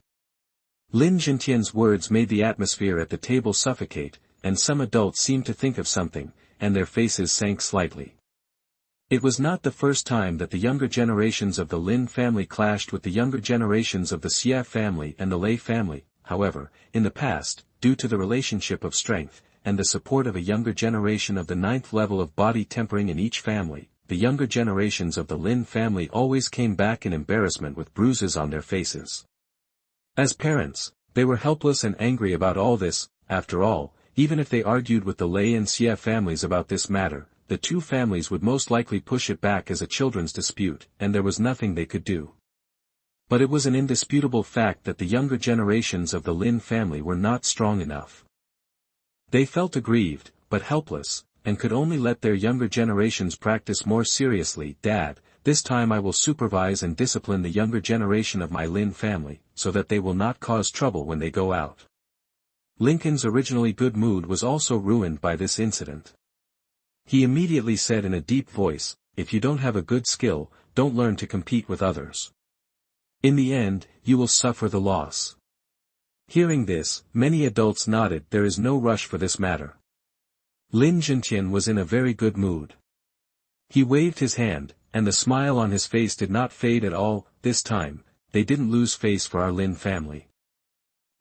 Lin Zhentian's words made the atmosphere at the table suffocate, and some adults seemed to think of something, and their faces sank slightly. It was not the first time that the younger generations of the Lin family clashed with the younger generations of the Xie family and the Lei family. However, in the past, due to the relationship of strength, and the support of a younger generation of the 9th level of body tempering in each family, the younger generations of the Lin family always came back in embarrassment with bruises on their faces. As parents, they were helpless and angry about all this. After all, even if they argued with the Lei and Xie families about this matter, the two families would most likely push it back as a children's dispute, and there was nothing they could do. But it was an indisputable fact that the younger generations of the Lin family were not strong enough. They felt aggrieved, but helpless, and could only let their younger generations practice more seriously. Dad, this time I will supervise and discipline the younger generation of my Lin family, so that they will not cause trouble when they go out. Lincoln's originally good mood was also ruined by this incident. He immediately said in a deep voice, if you don't have a good skill, don't learn to compete with others. In the end, you will suffer the loss. Hearing this, many adults nodded. There is no rush for this matter. Lin Zhentian was in a very good mood. He waved his hand, and the smile on his face did not fade at all. This time, they didn't lose face for our Lin family.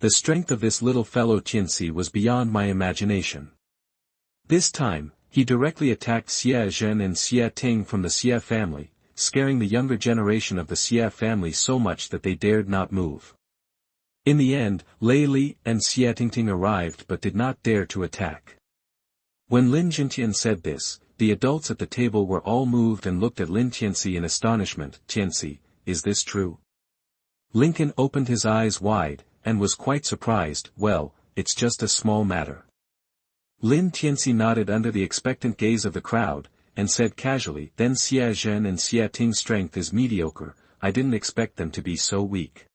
The strength of this little fellow Tianci was beyond my imagination. This time, he directly attacked Xie Zhen and Xie Ting from the Xie family, scaring the younger generation of the Xie family so much that they dared not move. In the end, Lei Li and Xie Tingting arrived but did not dare to attack. When Lin Zhentian said this, the adults at the table were all moved and looked at Lin Tianci in astonishment. Tianci, is this true? Lincoln opened his eyes wide, and was quite surprised. Well, it's just a small matter. Lin Tianci nodded under the expectant gaze of the crowd, and said casually, then Xie Zhen and Xie Ting's strength is mediocre, I didn't expect them to be so weak.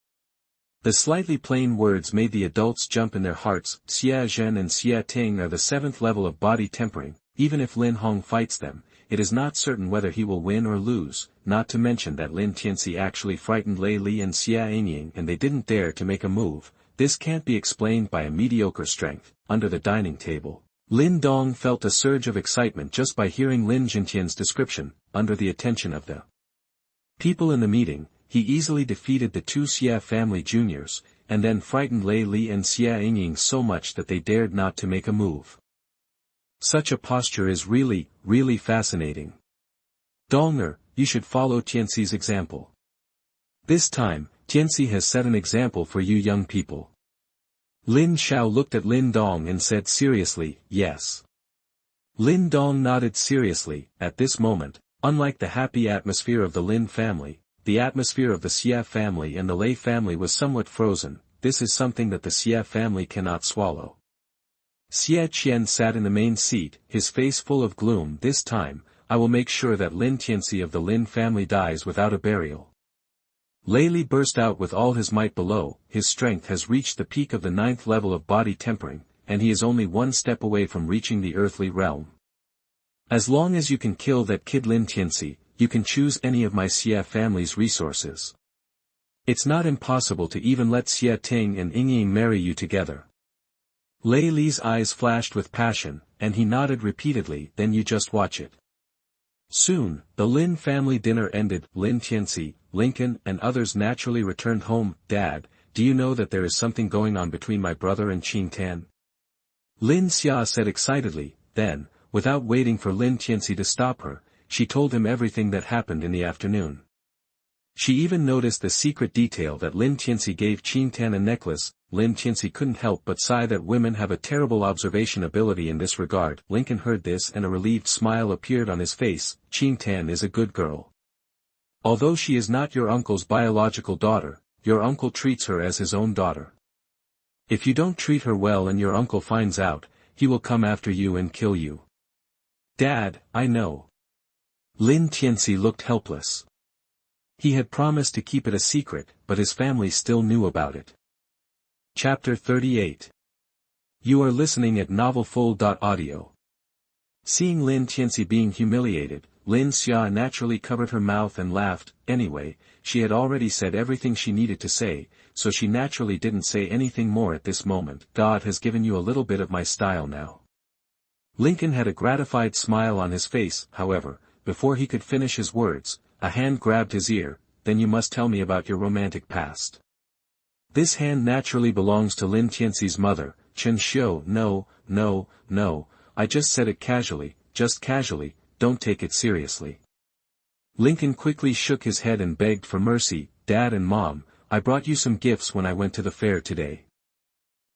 The slightly plain words made the adults jump in their hearts. Xia Zhen and Xia Ting are the 7th level of body tempering. Even if Lin Hong fights them, it is not certain whether he will win or lose, not to mention that Lin Tianci actually frightened Lei Li and Xia Yingying and they didn't dare to make a move. This can't be explained by a mediocre strength. Under the dining table, Lin Dong felt a surge of excitement just by hearing Lin Jintian's description. Under the attention of the people in the meeting, he easily defeated the 2 Xia family juniors, and then frightened Lei Li and Xia Yingying so much that they dared not to make a move. Such a posture is really, really fascinating. Donger, you should follow Tianxi's example. This time, Tianci has set an example for you young people. Lin Xiao looked at Lin Dong and said seriously, yes. Lin Dong nodded seriously. At this moment, unlike the happy atmosphere of the Lin family, the atmosphere of the Xia family and the Lei family was somewhat frozen. This is something that the Xia family cannot swallow. Xie Qian sat in the main seat, his face full of gloom. This time, I will make sure that Lin Tianci of the Lin family dies without a burial. Lei Li burst out with all his might below. His strength has reached the peak of the 9th level of body tempering, and he is only one step away from reaching the earthly realm. As long as you can kill that kid Lin Tianci, you can choose any of my Xia family's resources. It's not impossible to even let Xia Ting and Yingying marry you together. Lei Li's eyes flashed with passion, and he nodded repeatedly. Then you just watch it. Soon, the Lin family dinner ended. Lin Tianci, Lincoln and others naturally returned home. Dad, do you know that there is something going on between my brother and Qing Tan? Lin Xia said excitedly. Then, without waiting for Lin Tianci to stop her, she told him everything that happened in the afternoon. She even noticed the secret detail that Lin Tianci gave Qing Tan a necklace. Lin Tianci couldn't help but sigh that women have a terrible observation ability in this regard. Lincoln heard this and a relieved smile appeared on his face. Qing Tan is a good girl. Although she is not your uncle's biological daughter, your uncle treats her as his own daughter. If you don't treat her well and your uncle finds out, he will come after you and kill you. Dad, I know. Lin Tianci looked helpless. He had promised to keep it a secret, but his family still knew about it. Chapter 38. You are listening at novelfull.audio. Seeing Lin Tianci being humiliated, Lin Xia naturally covered her mouth and laughed. Anyway, she had already said everything she needed to say, so she naturally didn't say anything more at this moment. God has given you a little bit of my style now. Lincoln had a gratified smile on his face. However, before he could finish his words, a hand grabbed his ear. Then you must tell me about your romantic past. This hand naturally belongs to Lin Tianci's mother, Chen Xiu. No, I just said it casually, just casually, don't take it seriously. Lincoln quickly shook his head and begged for mercy. Dad and Mom, I brought you some gifts when I went to the fair today.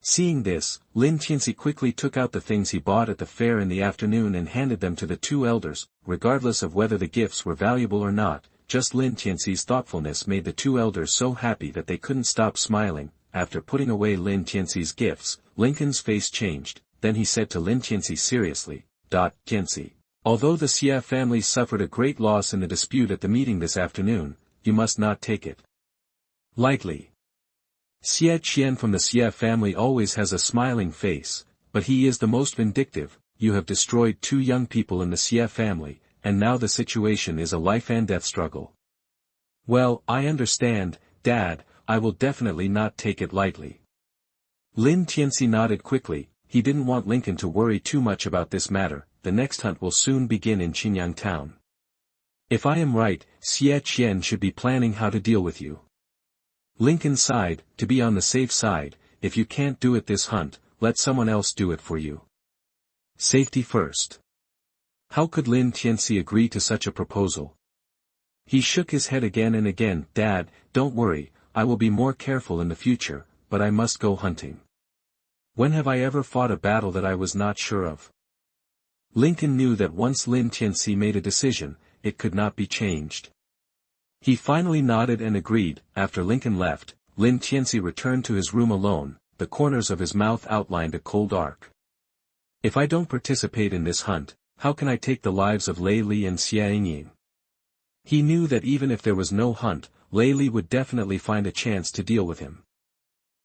Seeing this, Lin Tianci quickly took out the things he bought at the fair in the afternoon and handed them to the 2 elders. Regardless of whether the gifts were valuable or not, just Lin Tianci's thoughtfulness made the 2 elders so happy that they couldn't stop smiling. After putting away Lin Tianci's gifts, Lincoln's face changed. Then he said to Lin Tianci seriously, Tianci, although the Xia family suffered a great loss in the dispute at the meeting this afternoon, you must not take it lightly. Xie Qian from the Xia family always has a smiling face, but he is the most vindictive. You have destroyed 2 young people in the Xia family, and now the situation is a life and death struggle. Well, I understand, Dad, I will definitely not take it lightly. Lin Tianci nodded quickly. He didn't want Lincoln to worry too much about this matter. The next hunt will soon begin in Qinyang town. If I am right, Xie Qian should be planning how to deal with you. Lincoln sighed. To be on the safe side, if you can't do it this hunt, let someone else do it for you. Safety first. How could Lin Tianci agree to such a proposal? He shook his head again and again. Dad, don't worry, I will be more careful in the future, but I must go hunting. When have I ever fought a battle that I was not sure of? Lincoln knew that once Lin Tianci made a decision, it could not be changed. He finally nodded and agreed. After Lincoln left, Lin Tianci returned to his room alone. The corners of his mouth outlined a cold arc. If I don't participate in this hunt, how can I take the lives of Lei Li and Xia Yingying? He knew that even if there was no hunt, Lei Li would definitely find a chance to deal with him.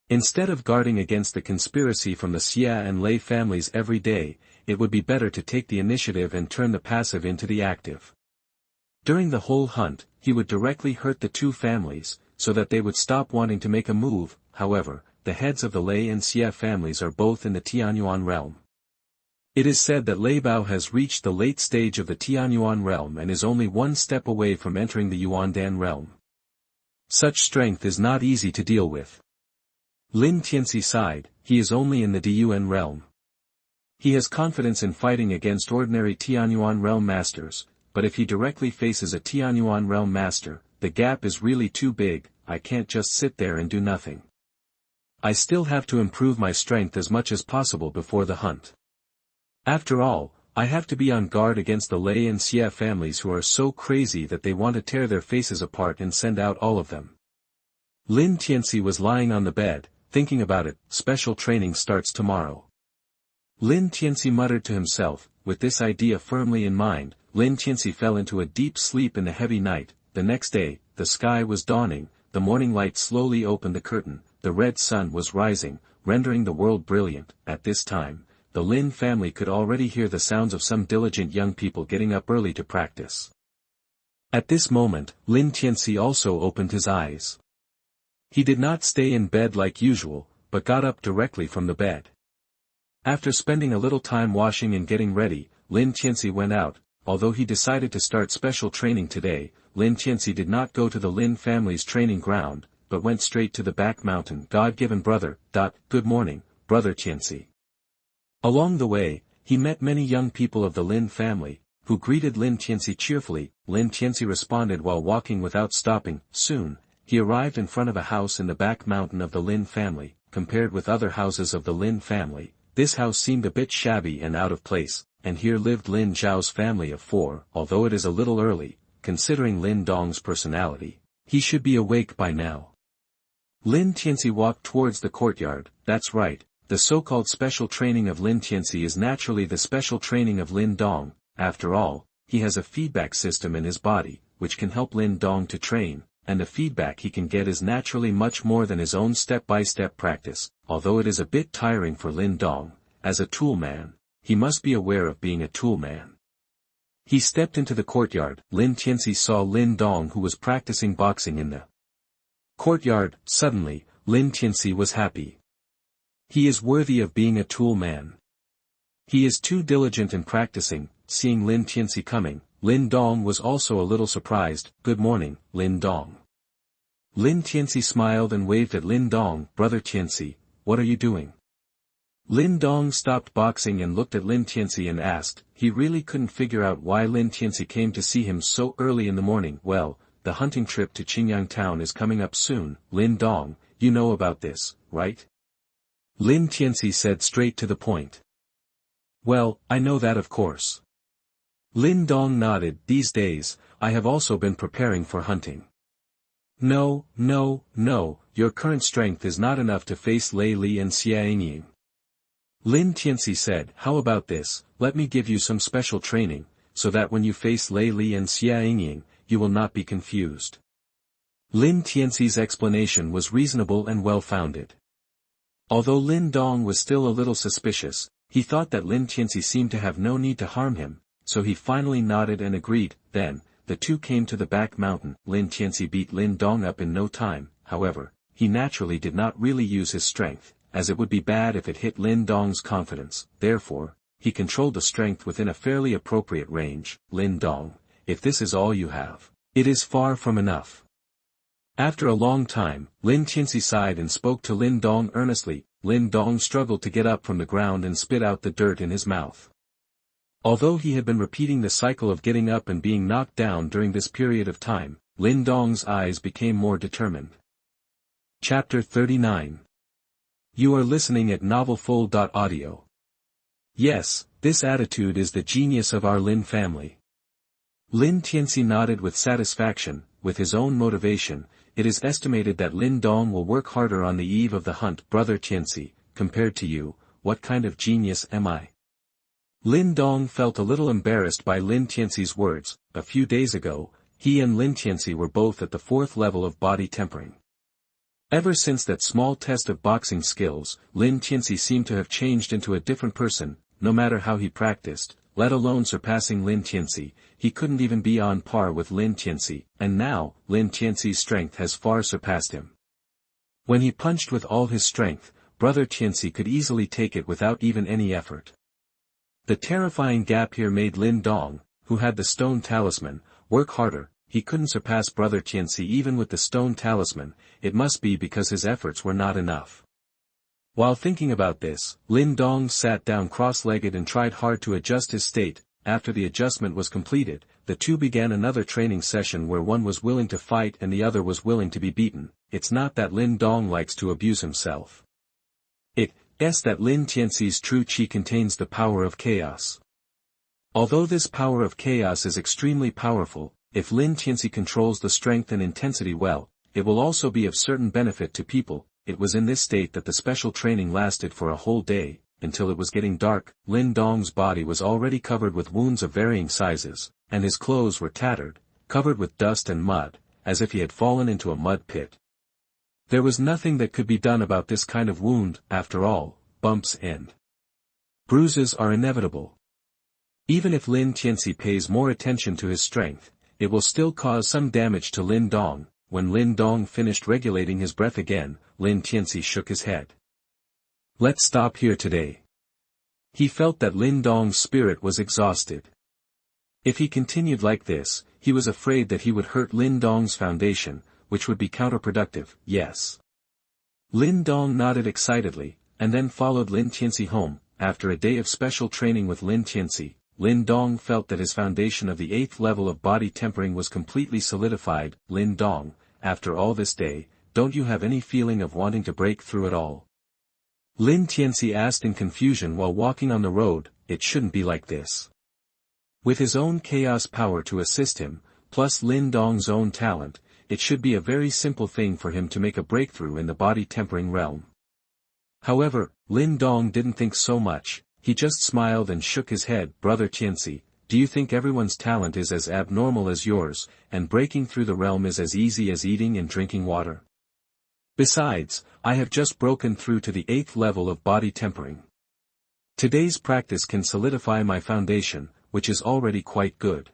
Instead of guarding against the conspiracy from the Xia and Lei families every day, it would be better to take the initiative and turn the passive into the active. During the whole hunt, he would directly hurt the two families, so that they would stop wanting to make a move. However, the heads of the Lei and Xia families are both in the Tianyuan realm. It is said that Lei Bao has reached the late stage of the Tianyuan realm and is only one step away from entering the Yuandan realm. Such strength is not easy to deal with. Lin Tianci sighed, he is only in the Diyuan realm. He has confidence in fighting against ordinary Tianyuan realm masters, but if he directly faces a Tianyuan realm master, the gap is really too big. I can't just sit there and do nothing. I still have to improve my strength as much as possible before the hunt. After all, I have to be on guard against the Lei and Xia families who are so crazy that they want to tear their faces apart and send out all of them. Lin Tianci was lying on the bed, thinking about it. Special training starts tomorrow. Lin Tianci muttered to himself. With this idea firmly in mind, Lin Tianci fell into a deep sleep in the heavy night. The next day, the sky was dawning, the morning light slowly opened the curtain, the red sun was rising, rendering the world brilliant. At this time, the Lin family could already hear the sounds of some diligent young people getting up early to practice. At this moment, Lin Tianci also opened his eyes. He did not stay in bed like usual, but got up directly from the bed. After spending a little time washing and getting ready, Lin Tianci went out. Although he decided to start special training today, Lin Tianci did not go to the Lin family's training ground, but went straight to the back mountain. God-given brother. Good morning, Brother Tianci. Along the way, he met many young people of the Lin family, who greeted Lin Tianci cheerfully. Lin Tianci responded while walking without stopping. Soon, he arrived in front of a house in the back mountain of the Lin family. Compared with other houses of the Lin family, this house seemed a bit shabby and out of place, and here lived Lin Zhao's family of 4. Although it is a little early, considering Lin Dong's personality, he should be awake by now. Lin Tianci walked towards the courtyard. That's right, the so-called special training of Lin Tianci is naturally the special training of Lin Dong. After all, he has a feedback system in his body, which can help Lin Dong to train, and the feedback he can get is naturally much more than his own step-by-step practice. Although it is a bit tiring for Lin Dong, as a tool man, he must be aware of being a tool man. He stepped into the courtyard. Lin Tianci saw Lin Dong, who was practicing boxing in the courtyard. Suddenly, Lin Tianci was happy. He is worthy of being a tool man. He is too diligent in practicing. Seeing Lin Tianci coming, Lin Dong was also a little surprised. Good morning, Lin Dong. Lin Tianci smiled and waved at Lin Dong. Brother Tianci, what are you doing? Lin Dong stopped boxing and looked at Lin Tianci and asked. He really couldn't figure out why Lin Tianci came to see him so early in the morning. Well, the hunting trip to Qingyang town is coming up soon. Lin Dong, you know about this, right? Lin Tianci said straight to the point. Well, I know that of course. Lin Dong nodded. These days, I have also been preparing for hunting. No, your current strength is not enough to face Lei Li and Xia Yingying. Lin Tianci said. How about this, let me give you some special training, so that when you face Lei Li and Xia Yingying, you will not be confused. Lin Tianci's explanation was reasonable and well-founded. Although Lin Dong was still a little suspicious, he thought that Lin Tianci seemed to have no need to harm him, so he finally nodded and agreed. Then, the two came to the back mountain. Lin Tianci beat Lin Dong up in no time. However, he naturally did not really use his strength, as it would be bad if it hit Lin Dong's confidence. Therefore, he controlled the strength within a fairly appropriate range. Lin Dong, if this is all you have, it is far from enough. After a long time, Lin Tianci sighed and spoke to Lin Dong earnestly. Lin Dong struggled to get up from the ground and spit out the dirt in his mouth. Although he had been repeating the cycle of getting up and being knocked down during this period of time, Lin Dong's eyes became more determined. Chapter 39. You are listening at novelfull.audio. Yes, this attitude is the genius of our Lin family. Lin Tianci nodded with satisfaction. With his own motivation, it is estimated that Lin Dong will work harder on the eve of the hunt. Brother Tianci, compared to you, what kind of genius am I? Lin Dong felt a little embarrassed by Lin Tianci's words. A few days ago, he and Lin Tianci were both at the 4th level of body tempering. Ever since that small test of boxing skills, Lin Tianci seemed to have changed into a different person. No matter how he practiced, let alone surpassing Lin Tianci, he couldn't even be on par with Lin Tianci, and now, Lin Tianci's strength has far surpassed him. When he punched with all his strength, Brother Tianci could easily take it without even any effort. The terrifying gap here made Lin Dong, who had the stone talisman, work harder. He couldn't surpass Brother Tianci even with the stone talisman. It must be because his efforts were not enough. While thinking about this, Lin Dong sat down cross-legged and tried hard to adjust his state. After the adjustment was completed, the two began another training session where one was willing to fight and the other was willing to be beaten. It's not that Lin Dong likes to abuse himself. It's that Lin Tianci's true chi contains the power of chaos. Although this power of chaos is extremely powerful, if Lin Tianci controls the strength and intensity well, it will also be of certain benefit to people. It was in this state that the special training lasted for a whole day, until it was getting dark. Lin Dong's body was already covered with wounds of varying sizes, and his clothes were tattered, covered with dust and mud, as if he had fallen into a mud pit. There was nothing that could be done about this kind of wound. After all, bumps and bruises are inevitable. Even if Lin Tianci pays more attention to his strength, it will still cause some damage to Lin Dong. When Lin Dong finished regulating his breath again, Lin Tianci shook his head. Let's stop here today. He felt that Lin Dong's spirit was exhausted. If he continued like this, he was afraid that he would hurt Lin Dong's foundation, which would be counterproductive. Yes. Lin Dong nodded excitedly, and then followed Lin Tianci home. After a day of special training with Lin Tianci, Lin Dong felt that his foundation of the 8th level of body tempering was completely solidified. Lin Dong, after all this day, don't you have any feeling of wanting to break through at all? Lin Tianci asked in confusion while walking on the road. It shouldn't be like this. With his own chaos power to assist him, plus Lin Dong's own talent, it should be a very simple thing for him to make a breakthrough in the body tempering realm. However, Lin Dong didn't think so much. He just smiled and shook his head. Brother Tianci, do you think everyone's talent is as abnormal as yours, and breaking through the realm is as easy as eating and drinking water? Besides, I have just broken through to the 8th level of body tempering. Today's practice can solidify my foundation, which is already quite good.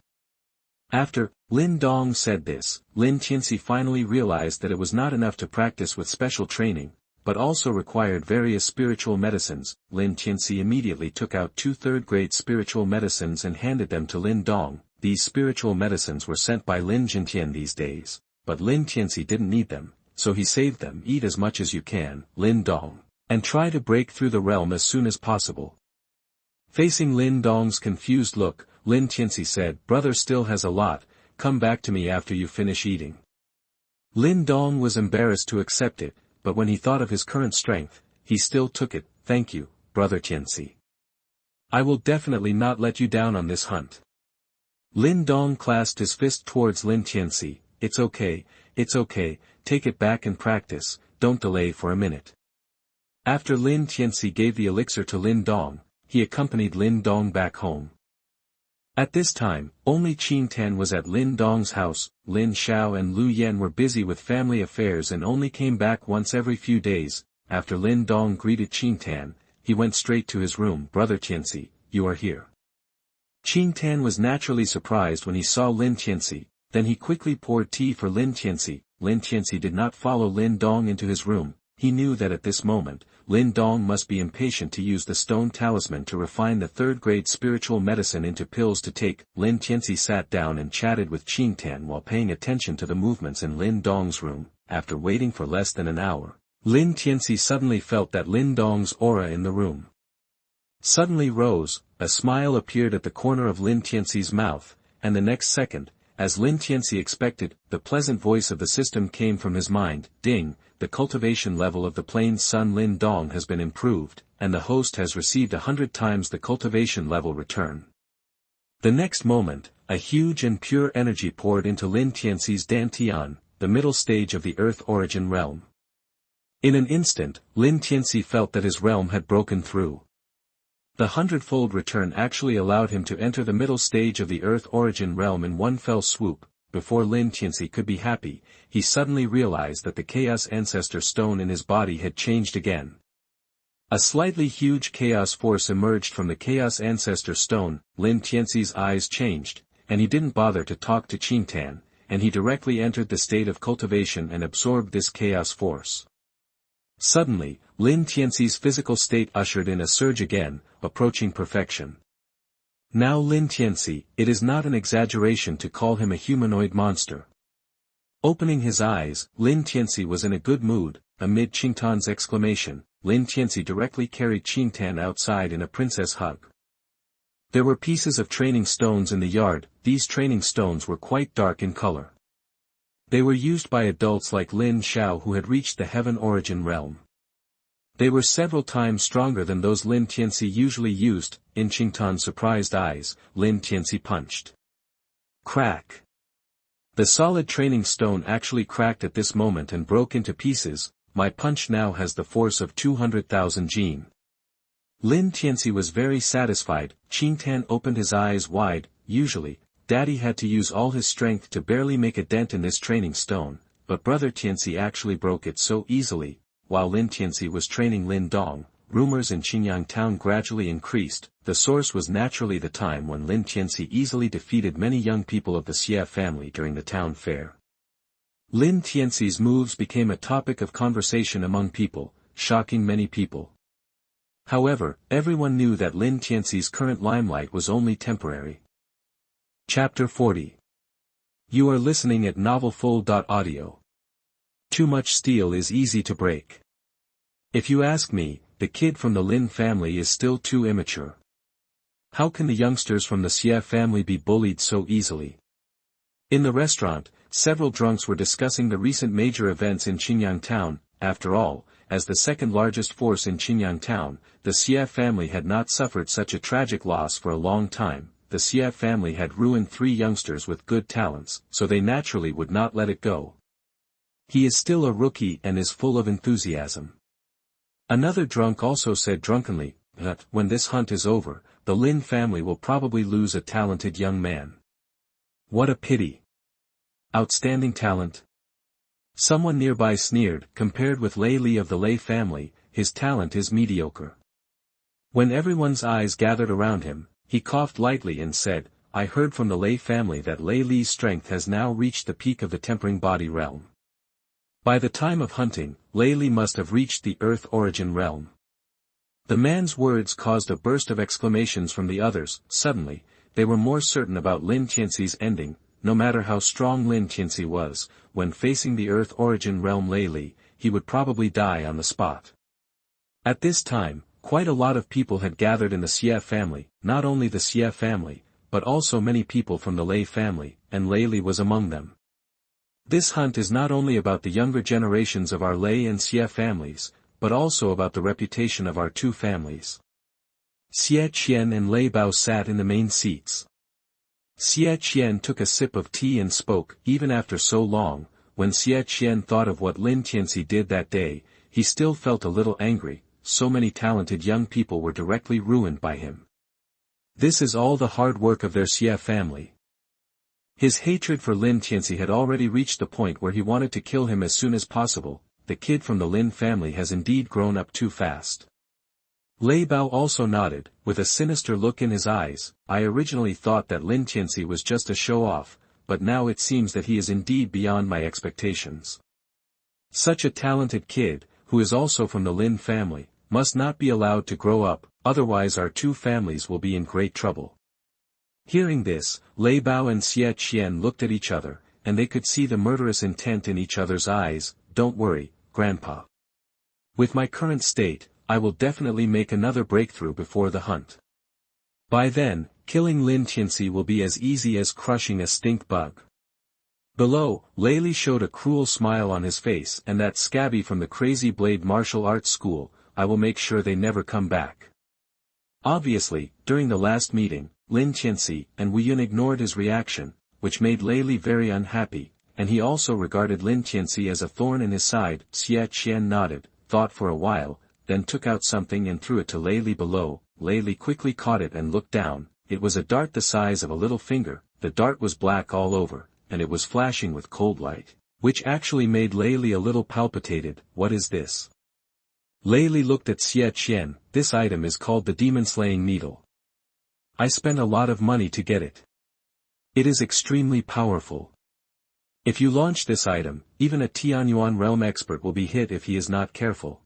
After Lin Dong said this, Lin Tianci finally realized that it was not enough to practice with special training, but also required various spiritual medicines. Lin Tianci immediately took out 2 third-grade spiritual medicines and handed them to Lin Dong. These spiritual medicines were sent by Lin Jintian these days, but Lin Tianci didn't need them, so he saved them. Eat as much as you can, Lin Dong, and try to break through the realm as soon as possible. Facing Lin Dong's confused look, Lin Tianci said, Brother still has a lot, come back to me after you finish eating. Lin Dong was embarrassed to accept it, but when he thought of his current strength, he still took it. Thank you, Brother Tianci. I will definitely not let you down on this hunt. Lin Dong clasped his fist towards Lin Tianci. It's okay, take it back and practice, don't delay for a minute. After Lin Tianci gave the elixir to Lin Dong, he accompanied Lin Dong back home. At this time, only Qin Tan was at Lin Dong's house. Lin Xiao and Lu Yan were busy with family affairs and only came back once every few days. After Lin Dong greeted Qin Tan, he went straight to his room. Brother Tianci, you are here. Qin Tan was naturally surprised when he saw Lin Tianci, then he quickly poured tea for Lin Tianci. Lin Tianci did not follow Lin Dong into his room. He knew that at this moment, Lin Dong must be impatient to use the stone talisman to refine the third-grade spiritual medicine into pills to take. Lin Tianci sat down and chatted with Qin Tan while paying attention to the movements in Lin Dong's room. After waiting for less than an hour, Lin Tianci suddenly felt that Lin Dong's aura in the room suddenly rose. A smile appeared at the corner of Lin Tianci's mouth, and the next second, as Lin Tianci expected, the pleasant voice of the system came from his mind. Ding, the cultivation level of the plain son Lin Dong has been improved, and the host has received 100 times the cultivation level return. The next moment, a huge and pure energy poured into Lin Tianci's Dantian, the middle stage of the Earth origin realm. In an instant, Lin Tianci felt that his realm had broken through. The 100-fold return actually allowed him to enter the middle stage of the Earth origin realm in one fell swoop. before Lin Tianci could be happy, he suddenly realized that the Chaos Ancestor Stone in his body had changed again. A slightly huge chaos force emerged from the Chaos Ancestor Stone. Lin Tianci's eyes changed, and he didn't bother to talk to Qingtan, and he directly entered the state of cultivation and absorbed this chaos force. Suddenly, Lin Tianci's physical state ushered in a surge again, approaching perfection. Now Lin Tianci, it is not an exaggeration to call him a humanoid monster. Opening his eyes, Lin Tianci was in a good mood. Amid Qingtan's exclamation, Lin Tianci directly carried Qingtan outside in a princess hug. There were pieces of training stones in the yard. These training stones were quite dark in color. They were used by adults like Lin Xiao who had reached the Heaven Origin realm. They were several times stronger than those Lin Tianci usually used. In Qingtan's surprised eyes, Lin Tianci punched. Crack! The solid training stone actually cracked at this moment and broke into pieces. My punch now has the force of 200,000 jin. Lin Tianci was very satisfied. Qingtan opened his eyes wide. Usually, Daddy had to use all his strength to barely make a dent in this training stone, but Brother Tianci actually broke it so easily. While Lin Tianci was training Lin Dong, rumors in Qingyang town gradually increased. The source was naturally the time when Lin Tianci easily defeated many young people of the Xie family during the town fair. Lin Tianci's moves became a topic of conversation among people, shocking many people. However, everyone knew that Lin Tianci's current limelight was only temporary. Chapter 40. You are listening at novelfull.audio. Too much steel is easy to break. If you ask me, the kid from the Lin family is still too immature. How can the youngsters from the Xie family be bullied so easily? In the restaurant, several drunks were discussing the recent major events in Qingyang town. After all, as the second largest force in Qingyang town, the Xie family had not suffered such a tragic loss for a long time. The Xie family had ruined 3 youngsters with good talents, so they naturally would not let it go. He is still a rookie and is full of enthusiasm. Another drunk also said drunkenly, that, when this hunt is over, the Lin family will probably lose a talented young man. What a pity. Outstanding talent. Someone nearby sneered, compared with Lei Li of the Lei family, his talent is mediocre. When everyone's eyes gathered around him, he coughed lightly and said, I heard from the Lei family that Lei Li's strength has now reached the peak of the tempering body realm. By the time of hunting, Lei Li must have reached the Earth Origin realm. The man's words caused a burst of exclamations from the others. Suddenly, they were more certain about Lin Tianci's ending. No matter how strong Lin Tianci was, when facing the Earth Origin realm Lei Li, he would probably die on the spot. At this time, quite a lot of people had gathered in the Xie family, not only the Xie family, but also many people from the Lei family, and Lei Li was among them. This hunt is not only about the younger generations of our Lei and Xie families, but also about the reputation of our 2 families. Xie Qian and Lei Bao sat in the main seats. Xie Qian took a sip of tea and spoke. Even after so long, when Xie Qian thought of what Lin Tianci did that day, he still felt a little angry. So many talented young people were directly ruined by him. This is all the hard work of their Xie family. His hatred for Lin Tianci had already reached the point where he wanted to kill him as soon as possible. The kid from the Lin family has indeed grown up too fast. Lei Bao also nodded, with a sinister look in his eyes. I originally thought that Lin Tianci was just a show-off, but now it seems that he is indeed beyond my expectations. Such a talented kid, who is also from the Lin family, must not be allowed to grow up, otherwise our 2 families will be in great trouble. Hearing this, Lei Bao and Xie Qian looked at each other, and they could see the murderous intent in each other's eyes. Don't worry, Grandpa. With my current state, I will definitely make another breakthrough before the hunt. By then, killing Lin Tianci will be as easy as crushing a stink bug. Below, Lei Li showed a cruel smile on his face. And that scabby from the Crazy Blade martial arts school, I will make sure they never come back. Obviously, during the last meeting, Lin Tianci and Wuyun ignored his reaction, which made Lei Li very unhappy, and he also regarded Lin Tianci as a thorn in his side. Xie Qian nodded, thought for a while, then took out something and threw it to Lei Li below. Lei Li quickly caught it and looked down. It was a dart the size of a little finger. The dart was black all over, and it was flashing with cold light, which actually made Lei Li a little palpitated. What is this? Lei Li looked at Xie Qian. This item is called the demon-slaying needle. I spent a lot of money to get it. It is extremely powerful. If you launch this item, even a Tianyuan realm expert will be hit if he is not careful.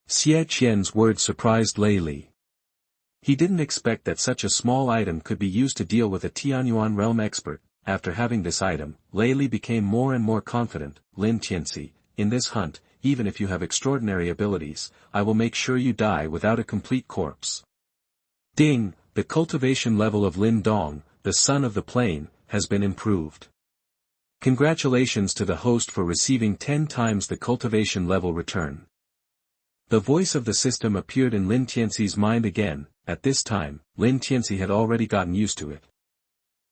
Xie Qian's words surprised Lei Li. He didn't expect that such a small item could be used to deal with a Tianyuan realm expert. After having this item, Lei Li became more and more confident. Lin Tianci, in this hunt, even if you have extraordinary abilities, I will make sure you die without a complete corpse. Ding, the cultivation level of Lin Dong, the son of the plane, has been improved. Congratulations to the host for receiving 10 times the cultivation level return. The voice of the system appeared in Lin Tianci's mind again. At this time, Lin Tianci had already gotten used to it.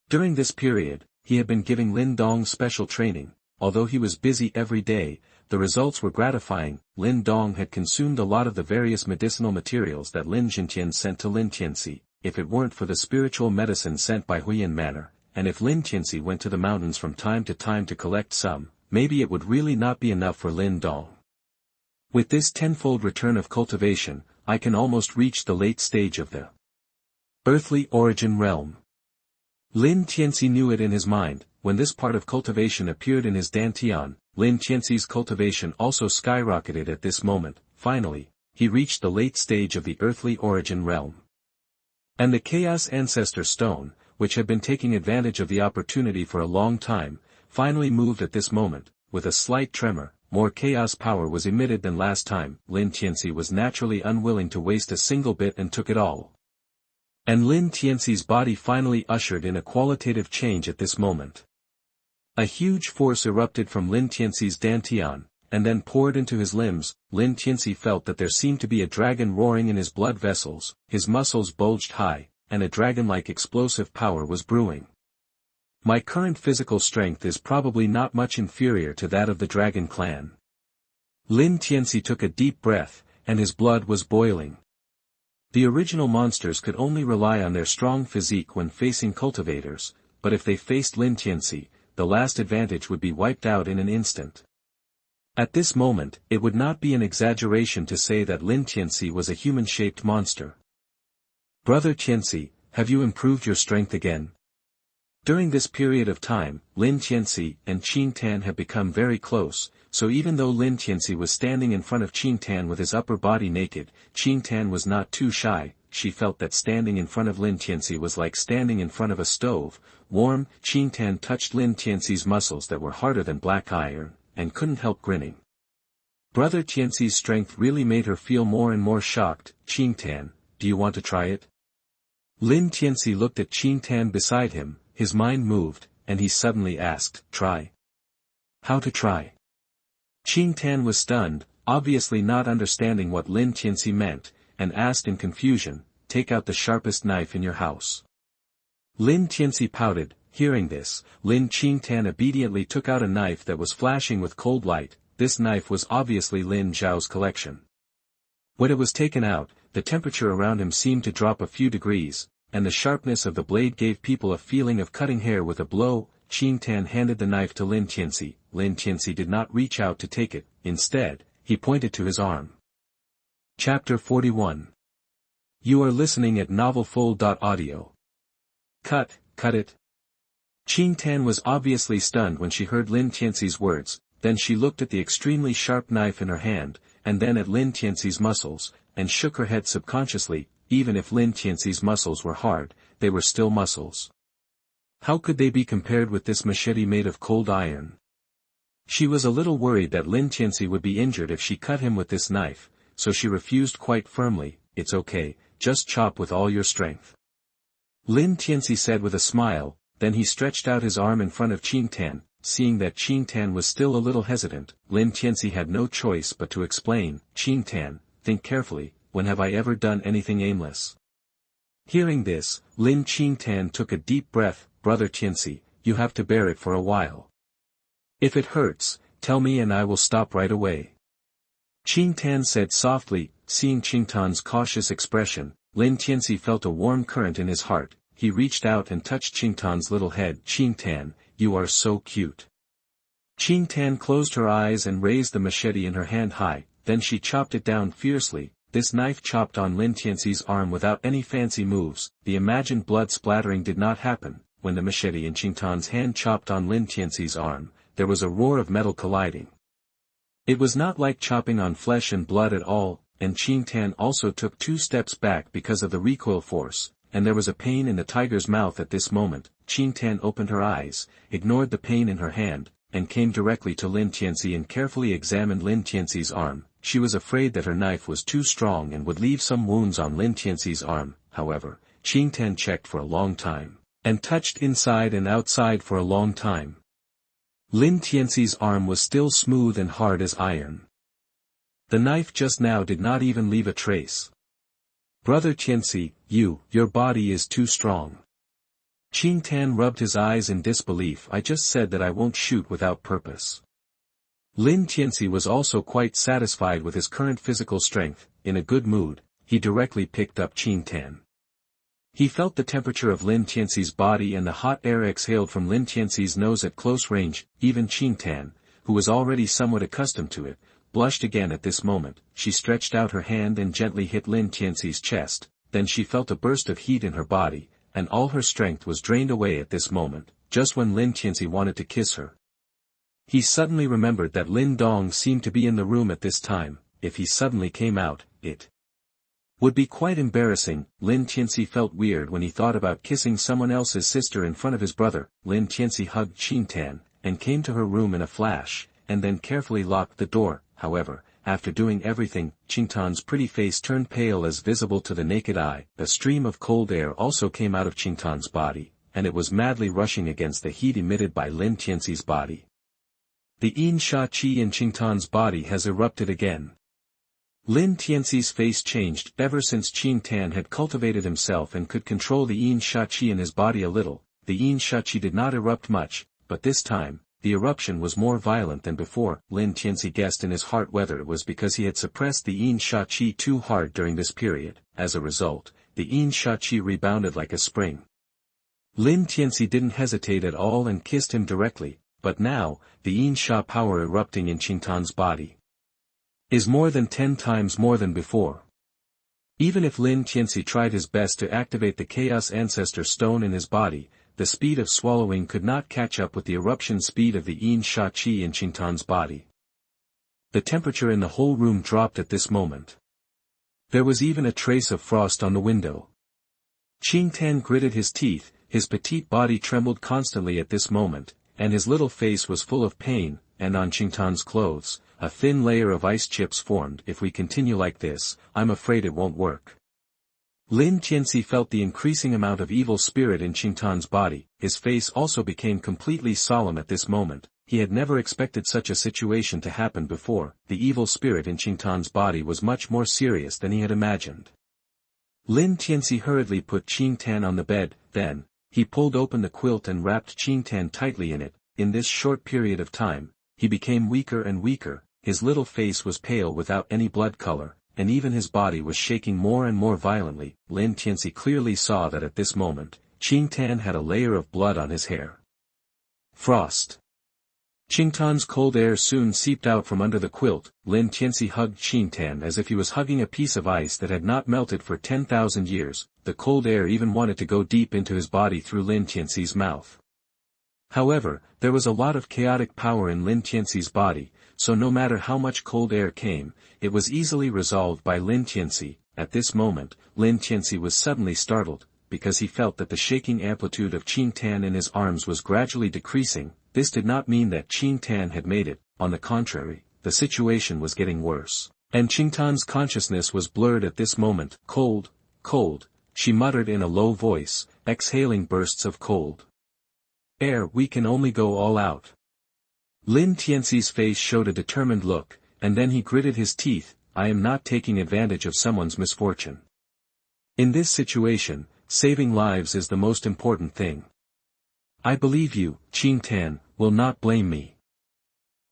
During this period, he had been giving Lin Dong special training. Although he was busy every day, the results were gratifying. Lin Dong had consumed a lot of the various medicinal materials that Lin Jintian sent to Lin Tianci. If it weren't for the spiritual medicine sent by Huiyan Manor, and if Lin Tianci went to the mountains from time to time to collect some, maybe it would really not be enough for Lin Dong. With this tenfold return of cultivation, I can almost reach the late stage of the earthly origin realm. Lin Tianci knew it in his mind. When this part of cultivation appeared in his dantian, Lin Tianci's cultivation also skyrocketed at this moment. Finally, he reached the late stage of the earthly origin realm. And the Chaos Ancestor Stone, which had been taking advantage of the opportunity for a long time, finally moved at this moment. With a slight tremor, more chaos power was emitted than last time. Lin Tianci was naturally unwilling to waste a single bit and took it all. And Lin Tianci's body finally ushered in a qualitative change at this moment. A huge force erupted from Lin Tianci's dantian, and then poured into his limbs. Lin Tianci felt that there seemed to be a dragon roaring in his blood vessels, his muscles bulged high, and a dragon-like explosive power was brewing. My current physical strength is probably not much inferior to that of the Dragon Clan. Lin Tianci took a deep breath, and his blood was boiling. The original monsters could only rely on their strong physique when facing cultivators, but if they faced Lin Tianci, the last advantage would be wiped out in an instant. At this moment, it would not be an exaggeration to say that Lin Tianci was a human-shaped monster. Brother Tianci, have you improved your strength again? During this period of time, Lin Tianci and Qin Tan had become very close, so even though Lin Tianci was standing in front of Qin Tan with his upper body naked, Qin Tan was not too shy. She felt that standing in front of Lin Tianci was like standing in front of a stove, warm. Qin Tan touched Lin Tianci's muscles that were harder than black iron, and couldn't help grinning. Brother Tianci's strength really made her feel more and more shocked. Qin Tan, do you want to try it? Lin Tianci looked at Qin Tan beside him, his mind moved, and he suddenly asked, try? How to try? Qin Tan was stunned, obviously not understanding what Lin Tianci meant, and asked in confusion, take out the sharpest knife in your house. Lin Tianci pouted. Hearing this, Lin Qin Tan obediently took out a knife that was flashing with cold light. This knife was obviously Lin Zhao's collection. When it was taken out, the temperature around him seemed to drop a few degrees, and the sharpness of the blade gave people a feeling of cutting hair with a blow. Qin Tan handed the knife to Lin Tianci. Lin Tianci did not reach out to take it. Instead, he pointed to his arm. Chapter 41. You are listening at novelfull.audio. Cut it. Qin Tan was obviously stunned when she heard Lin Tianci's words, then she looked at the extremely sharp knife in her hand, and then at Lin Tianci's muscles, and shook her head subconsciously. Even if Lin Tianci's muscles were hard, they were still muscles. How could they be compared with this machete made of cold iron? She was a little worried that Lin Tianci would be injured if she cut him with this knife, so she refused quite firmly. It's okay, just chop with all your strength. Lin Tianci said with a smile, then he stretched out his arm in front of Qin Tan. Seeing that Qin Tan was still a little hesitant, Lin Tianci had no choice but to explain, Qin Tan, think carefully, when have I ever done anything aimless? Hearing this, Lin Qin Tan took a deep breath. Brother Tianci, you have to bear it for a while. If it hurts, tell me and I will stop right away. Qin Tan said softly. Seeing Qin Tan's cautious expression, Lin Tianci felt a warm current in his heart. he reached out and touched Qingtan's little head. "Qingtan, you are so cute." Qingtan closed her eyes and raised the machete in her hand high, then she chopped it down fiercely. This knife chopped on Lin Tianci's arm without any fancy moves. The imagined blood splattering did not happen. When the machete in Qingtan's hand chopped on Lin Tianci's arm, there was a roar of metal colliding. It was not like chopping on flesh and blood at all, and Qingtan also took 2 steps back because of the recoil force, and there was a pain in the tiger's mouth at this moment. Qingtan opened her eyes, ignored the pain in her hand, and came directly to Lin Tianci and carefully examined Lin Tianci's arm. She was afraid that her knife was too strong and would leave some wounds on Lin Tianci's arm. However, Qingtan checked for a long time, and touched inside and outside for a long time. Lin Tianci's arm was still smooth and hard as iron. The knife just now did not even leave a trace. "Brother Tianci, your body is too strong." Qingtan rubbed his eyes in disbelief. "I just said that I won't shoot without purpose." Lin Tianci was also quite satisfied with his current physical strength. In a good mood, he directly picked up Qingtan. He felt the temperature of Lin Tianci's body and the hot air exhaled from Lin Tianci's nose at close range. Even Qingtan, who was already somewhat accustomed to it, blushed again at this moment. She stretched out her hand and gently hit Lin Tianci's chest, then she felt a burst of heat in her body, and all her strength was drained away at this moment, just when Lin Tianci wanted to kiss her. He suddenly remembered that Lin Dong seemed to be in the room at this time. If he suddenly came out, it would be quite embarrassing. Lin Tianci felt weird when he thought about kissing someone else's sister in front of his brother. Lin Tianci hugged Qingtan, and came to her room in a flash, and then carefully locked the door. However, after doing everything, Qingtan's pretty face turned pale as visible to the naked eye. A stream of cold air also came out of Qingtan's body, and it was madly rushing against the heat emitted by Lin Tianci's body. The yin sha qi in Qingtan's body has erupted again. Lin Tianci's face changed. Ever since Qingtan had cultivated himself and could control the yin sha qi in his body a little, the yin sha qi did not erupt much, but this time, the eruption was more violent than before. Lin Tianci guessed in his heart whether it was because he had suppressed the yin sha qi too hard during this period. As a result, the yin sha qi rebounded like a spring. Lin Tianci didn't hesitate at all and kissed him directly, but now, the yin sha power erupting in Qingtan's body is more than 10 times more than before. Even if Lin Tianci tried his best to activate the Chaos Ancestor Stone in his body, the speed of swallowing could not catch up with the eruption speed of the yin sha qi in Qingtan's body. The temperature in the whole room dropped at this moment. There was even a trace of frost on the window. Qingtan gritted his teeth, his petite body trembled constantly at this moment, and his little face was full of pain, and on Qingtan's clothes, a thin layer of ice chips formed. "If we continue like this, I'm afraid it won't work." Lin Tianci felt the increasing amount of evil spirit in Qingtan's body. His face also became completely solemn at this moment. He had never expected such a situation to happen before. The evil spirit in Qingtan's body was much more serious than he had imagined. Lin Tianci hurriedly put Qingtan on the bed, then, he pulled open the quilt and wrapped Qingtan tightly in it. In this short period of time, he became weaker and weaker. His little face was pale without any blood color, and even his body was shaking more and more violently. Lin Tianci clearly saw that at this moment, Qingtan had a layer of blood on his hair. Frost. Qingtan's cold air soon seeped out from under the quilt. Lin Tianci hugged Qingtan as if he was hugging a piece of ice that had not melted for 10,000 years. The cold air even wanted to go deep into his body through Lin Tianci's mouth. However, there was a lot of chaotic power in Lin Tianci's body, so no matter how much cold air came, it was easily resolved by Lin Tianci. At this moment, Lin Tianci was suddenly startled, because he felt that the shaking amplitude of Qingtan in his arms was gradually decreasing. This did not mean that Qingtan had made it. On the contrary, the situation was getting worse, and Qingtan's consciousness was blurred at this moment. "Cold, cold," she muttered in a low voice, exhaling bursts of cold air. "We can only go all out." Lin Tianci's face showed a determined look, and then he gritted his teeth. "I am not taking advantage of someone's misfortune. In this situation, saving lives is the most important thing. I believe you, Qingtan, will not blame me."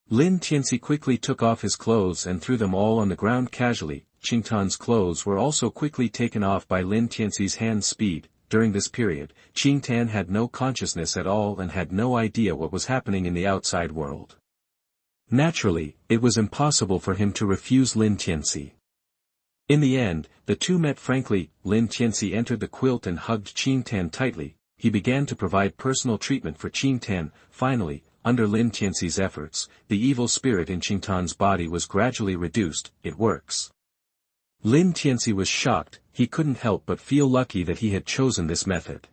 Lin Tianci quickly took off his clothes and threw them all on the ground casually. Qingtan's clothes were also quickly taken off by Lin Tianci's hand speed. during this period, Qingtan had no consciousness at all and had no idea what was happening in the outside world. Naturally, it was impossible for him to refuse Lin Tianci. In the end, the two met frankly. Lin Tianci entered the quilt and hugged Qingtan tightly. He began to provide personal treatment for Qingtan. Finally, under Lin Tianci's efforts, the evil spirit in Qingtan's body was gradually reduced. It works. Lin Tianci was shocked. He couldn't help but feel lucky that he had chosen this method.